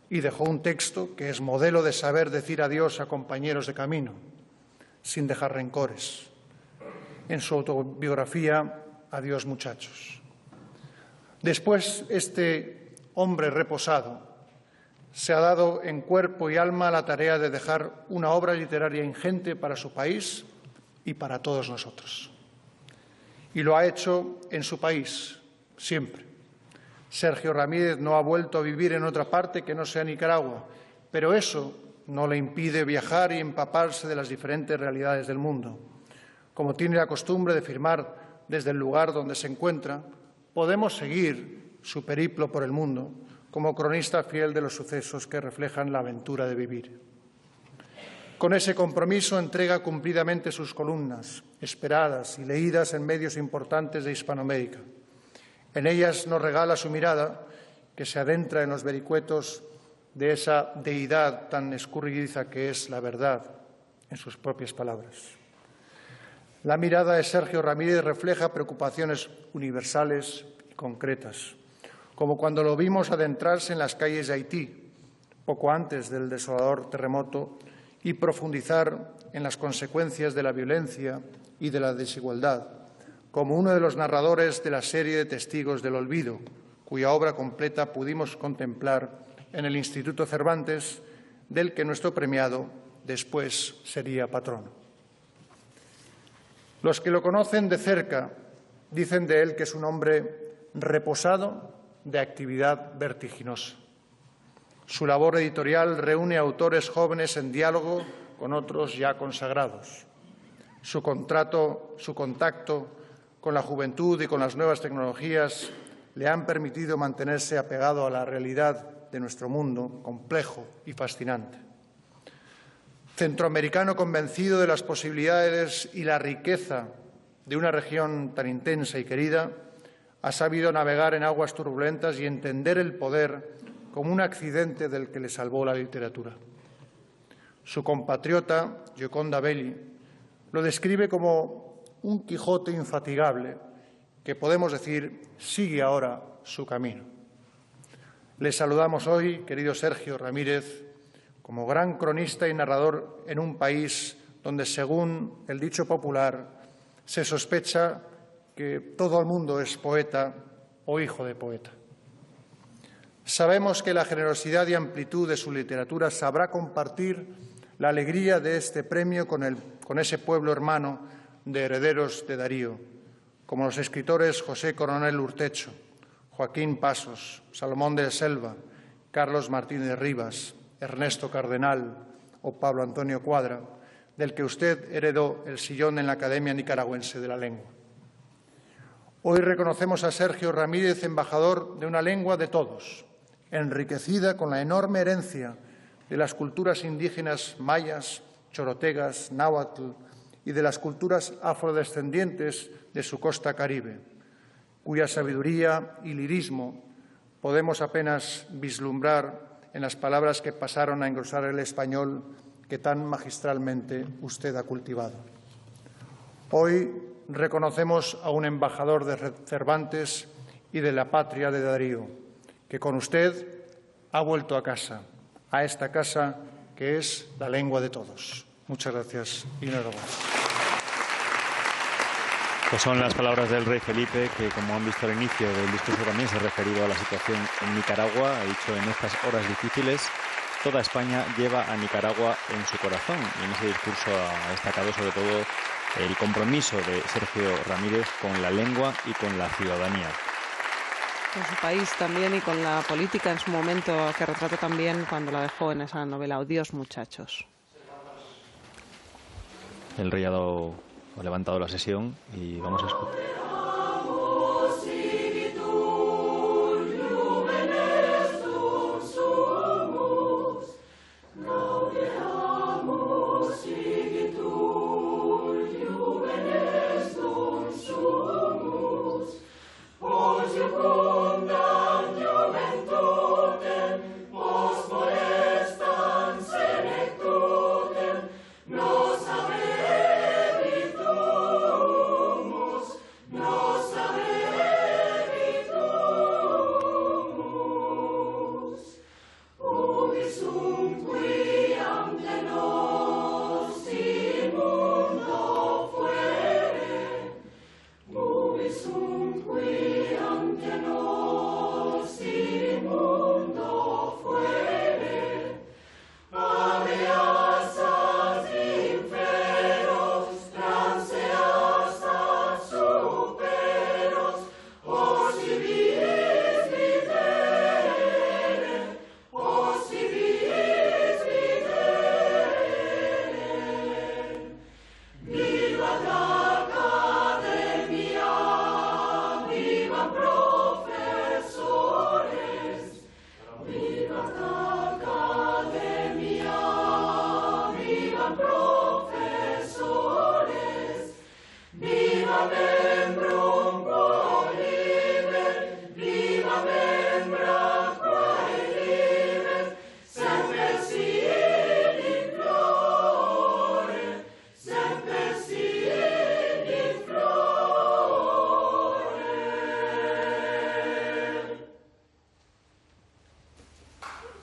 Speaker 4: Y dejó un texto que es modelo de saber decir adiós a compañeros de camino, sin dejar rencores. En su autobiografía, Adiós, muchachos. Después, este hombre reposado se ha dado en cuerpo y alma la tarea de dejar una obra literaria ingente para su país y para todos nosotros. Y lo ha hecho en su país, siempre. Sergio Ramírez no ha vuelto a vivir en otra parte que no sea Nicaragua, pero eso no le impide viajar y empaparse de las diferentes realidades del mundo. Como tiene la costumbre de firmar desde el lugar donde se encuentra, podemos seguir su periplo por el mundo como cronista fiel de los sucesos que reflejan la aventura de vivir. Con ese compromiso entrega cumplidamente sus columnas, esperadas y leídas en medios importantes de Hispanoamérica. En ellas nos regala su mirada, que se adentra en los vericuetos de esa deidad tan escurridiza que es la verdad, en sus propias palabras. La mirada de Sergio Ramírez refleja preocupaciones universales y concretas, como cuando lo vimos adentrarse en las calles de Haití, poco antes del desolador terremoto, y profundizar en las consecuencias de la violencia y de la desigualdad, como uno de los narradores de la serie de Testigos del Olvido, cuya obra completa pudimos contemplar en el Instituto Cervantes, del que nuestro premiado después sería patrono. Los que lo conocen de cerca dicen de él que es un hombre reposado de actividad vertiginosa. Su labor editorial reúne autores jóvenes en diálogo con otros ya consagrados. Su contacto con la juventud y con las nuevas tecnologías le han permitido mantenerse apegado a la realidad de nuestro mundo, complejo y fascinante. Centroamericano convencido de las posibilidades y la riqueza de una región tan intensa y querida, ha sabido navegar en aguas turbulentas y entender el poder como un accidente del que le salvó la literatura. Su compatriota, Gioconda Belli, lo describe como un Quijote infatigable que, podemos decir, sigue ahora su camino. Le saludamos hoy, querido Sergio Ramírez, como gran cronista y narrador en un país donde, según el dicho popular, se sospecha que todo el mundo es poeta o hijo de poeta. Sabemos que la generosidad y amplitud de su literatura sabrá compartir la alegría de este premio con ese pueblo hermano de herederos de Darío, como los escritores José Coronel Urtecho, Joaquín Pasos, Salomón de la Selva, Carlos Martínez Rivas, Ernesto Cardenal o Pablo Antonio Cuadra, del que usted heredó el sillón en la Academia Nicaragüense de la Lengua. Hoy reconocemos a Sergio Ramírez embajador de una lengua de todos, enriquecida con la enorme herencia de las culturas indígenas mayas, chorotegas, náhuatl y de las culturas afrodescendientes de su costa caribe, cuya sabiduría y lirismo podemos apenas vislumbrar en las palabras que pasaron a engrosar el español que tan magistralmente usted ha cultivado. Hoy reconocemos a un embajador de Cervantes y de la patria de Darío, que con usted ha vuelto a casa, a esta casa que es la lengua de todos. Muchas gracias y enhorabuena.
Speaker 1: Pues son las palabras del rey Felipe, que, como han visto al inicio del discurso, también se ha referido a la situación en Nicaragua. Ha dicho: en estas horas difíciles, toda España lleva a Nicaragua en su corazón. Y en ese discurso ha destacado sobre todo el compromiso de Sergio Ramírez con la lengua y con la ciudadanía.
Speaker 2: Con su país también y con la política en su momento, que retrata también cuando la dejó en esa novela Adiós, muchachos.
Speaker 1: El rey ha levantado la sesión y vamos a escuchar.
Speaker 7: No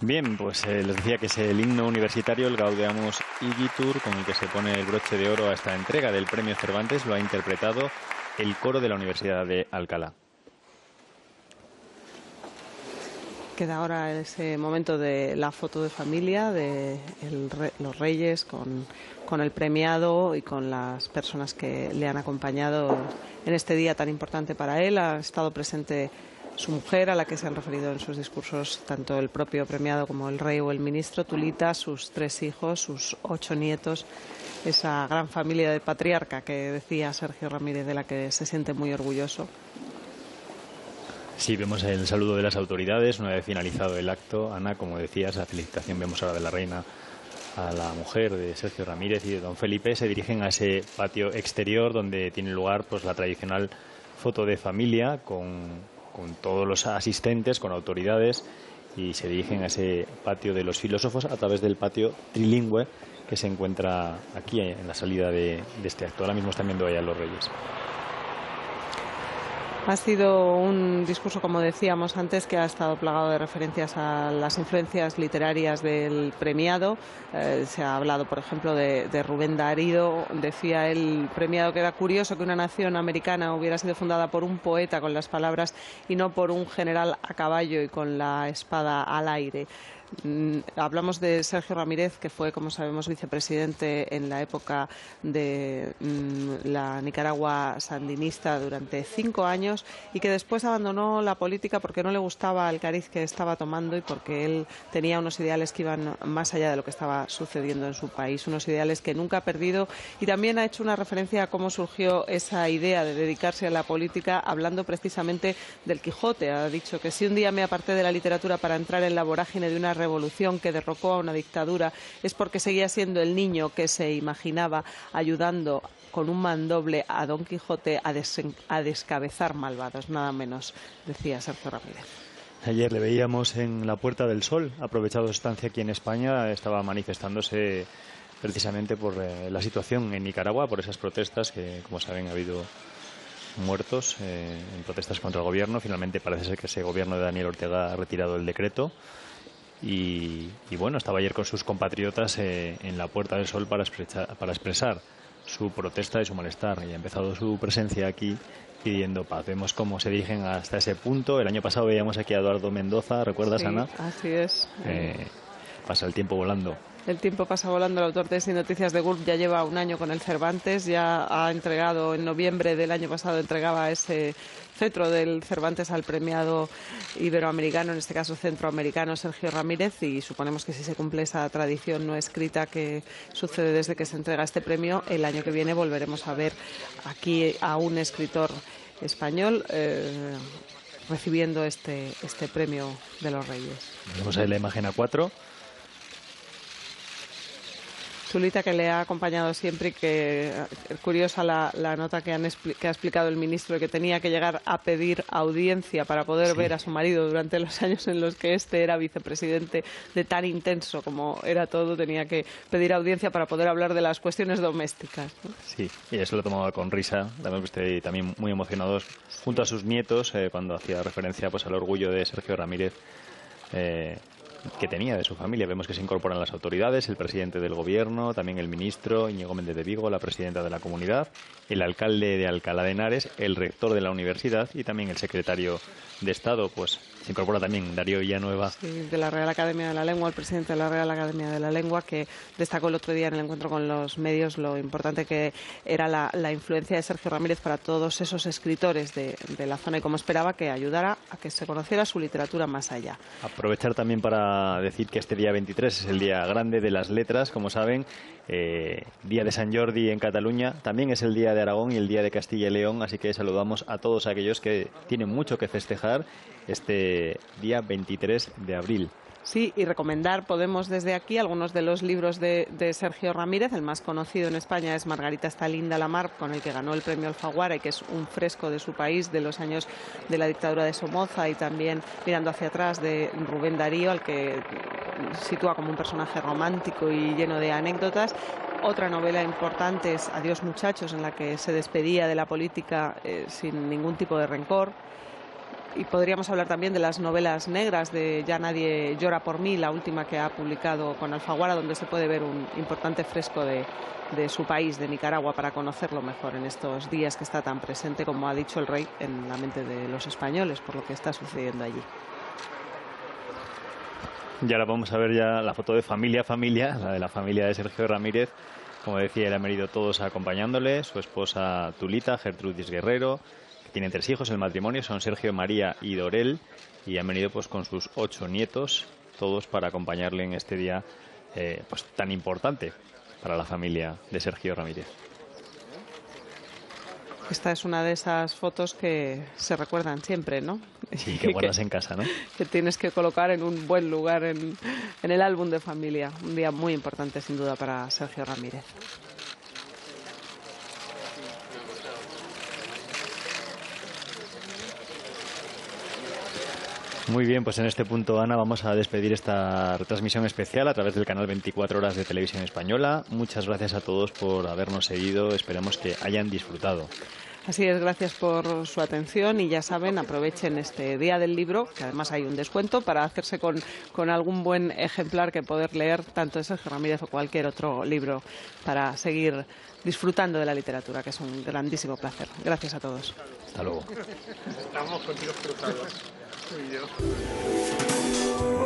Speaker 1: Bien, pues les decía que es el himno universitario, el Gaudeamus Igitur, con el que se pone el broche de oro a esta entrega del Premio Cervantes. Lo ha interpretado el coro de la Universidad de Alcalá.
Speaker 2: Queda ahora ese momento de la foto de familia, de los reyes con el premiado y con las personas que le han acompañado en este día tan importante para él. Ha estado presente su mujer, a la que se han referido en sus discursos tanto el propio premiado como el rey o el ministro, Tulita, sus 3 hijos, sus 8 nietos, esa gran familia de patriarca que decía Sergio Ramírez, de la que se siente muy orgulloso.
Speaker 1: Sí, vemos el saludo de las autoridades una vez finalizado el acto. Ana, como decías, la felicitación vemos ahora de la reina a la mujer de Sergio Ramírez y de don Felipe. Se dirigen a ese patio exterior donde tiene lugar pues la tradicional foto de familia con todos los asistentes, con autoridades, y se dirigen a ese patio de los filósofos a través del patio trilingüe que se encuentra aquí en la salida de este acto. Ahora mismo están viendo allá los reyes.
Speaker 2: Ha sido un discurso, como decíamos antes, que ha estado plagado de referencias a las influencias literarias del premiado. Se ha hablado, por ejemplo, de Rubén Darío. Decía el premiado que era curioso que una nación americana hubiera sido fundada por un poeta con las palabras y no por un general a caballo y con la espada al aire. Hablamos de Sergio Ramírez, que fue, como sabemos, vicepresidente en la época de la Nicaragua sandinista durante 5 años y que después abandonó la política porque no le gustaba el cariz que estaba tomando y porque él tenía unos ideales que iban más allá de lo que estaba sucediendo en su país, unos ideales que nunca ha perdido, y también ha hecho una referencia a cómo surgió esa idea de dedicarse a la política, hablando precisamente del Quijote. Ha dicho que si un día me aparté de la literatura para entrar en la vorágine de una revolución que derrocó a una dictadura, es porque seguía siendo el niño que se imaginaba ayudando con un mandoble a Don Quijote a descabezar malvados, nada menos, decía Sergio Ramírez.
Speaker 1: Ayer le veíamos en la Puerta del Sol, aprovechado su estancia aquí en España, estaba manifestándose precisamente por la situación en Nicaragua, por esas protestas que, como saben, ha habido muertos en protestas contra el gobierno. Finalmente parece ser que ese gobierno de Daniel Ortega ha retirado el decreto. Y bueno, estaba ayer con sus compatriotas en la Puerta del Sol para expresar su protesta y su malestar, y ha empezado su presencia aquí pidiendo paz. Vemos cómo se dirigen hasta ese punto. El año pasado veíamos aquí a Eduardo Mendoza, ¿recuerdas,
Speaker 2: sí,
Speaker 1: Ana?
Speaker 2: Así es.
Speaker 1: Pasa el tiempo volando.
Speaker 2: El tiempo pasa volando. El autor de Sin Noticias de GURB ya lleva 1 año con el Cervantes, ya ha entregado, en noviembre del año pasado, entregaba ese cetro del Cervantes al premiado iberoamericano, en este caso centroamericano, Sergio Ramírez, y suponemos que si se cumple esa tradición no escrita que sucede desde que se entrega este premio, el año que viene volveremos a ver aquí a un escritor español recibiendo este premio de los Reyes.
Speaker 1: Vemos ahí la imagen A4.
Speaker 2: Tulita, que le ha acompañado siempre, y que curiosa la nota que ha explicado el ministro, que tenía que llegar a pedir audiencia para poder ver a su marido durante los años en los que este era vicepresidente, de tan intenso como era todo, tenía que pedir audiencia para poder hablar de las cuestiones domésticas, ¿no?
Speaker 1: Sí, y eso lo tomaba con risa, también muy emocionados junto a sus nietos cuando hacía referencia pues al orgullo de Sergio Ramírez que tenía de su familia. Vemos que se incorporan las autoridades, el presidente del gobierno, también el ministro Íñigo Méndez de Vigo, la presidenta de la comunidad, el alcalde de Alcalá de Henares, el rector de la universidad y también el secretario de Estado. Pues se incorpora también Darío Villanueva.
Speaker 2: Sí, de la Real Academia de la Lengua, el presidente de la Real Academia de la Lengua, que destacó el otro día en el encuentro con los medios lo importante que era la influencia de Sergio Ramírez para todos esos escritores de la zona, y cómo esperaba que ayudara a que se conociera su literatura más allá.
Speaker 1: Aprovechar también para decir que este día 23 es el día grande de las letras, como saben, día de Sant Jordi en Cataluña, también es el día de Aragón y el día de Castilla y León, así que saludamos a todos aquellos que tienen mucho que festejar este día 23 de abril.
Speaker 2: Sí, y recomendar podemos desde aquí algunos de los libros de Sergio Ramírez. El más conocido en España es Margarita está linda la mar, con el que ganó el premio Alfaguara, y que es un fresco de su país, de los años de la dictadura de Somoza, y también Mirando hacia atrás, de Rubén Darío, al que sitúa como un personaje romántico y lleno de anécdotas. Otra novela importante es Adiós muchachos, en la que se despedía de la política sin ningún tipo de rencor. Y podríamos hablar también de las novelas negras de Ya nadie llora por mí, la última que ha publicado con Alfaguara, donde se puede ver un importante fresco de su país, de Nicaragua, para conocerlo mejor en estos días que está tan presente, como ha dicho el rey, en la mente de los españoles, por lo que está sucediendo allí.
Speaker 1: Y ahora vamos a ver ya la foto de familia, la de la familia de Sergio Ramírez. Como decía, él han venido todos acompañándole, su esposa Tulita, Gertrudis Guerrero, que tienen 3 hijos, el matrimonio son Sergio, María y Dorel, y han venido pues con sus 8 nietos, todos para acompañarle en este día pues tan importante para la familia de Sergio Ramírez.
Speaker 2: Esta es una de esas fotos que se recuerdan siempre, ¿no?
Speaker 1: Sí, que guardas en casa, ¿no?
Speaker 2: Que tienes que colocar en un buen lugar en el álbum de familia. Un día muy importante, sin duda, para Sergio Ramírez.
Speaker 1: Muy bien, pues en este punto, Ana, vamos a despedir esta retransmisión especial a través del canal 24 horas de Televisión Española. Muchas gracias a todos por habernos seguido. Esperemos que hayan disfrutado.
Speaker 2: Así es, gracias por su atención y ya saben, aprovechen este Día del Libro, que además hay un descuento, para hacerse con algún buen ejemplar que poder leer, tanto de Sergio Ramírez o cualquier otro libro, para seguir disfrutando de la literatura, que es un grandísimo placer. Gracias a todos.
Speaker 1: Hasta luego.
Speaker 4: Estamos contigo cruzados. Tú y yo.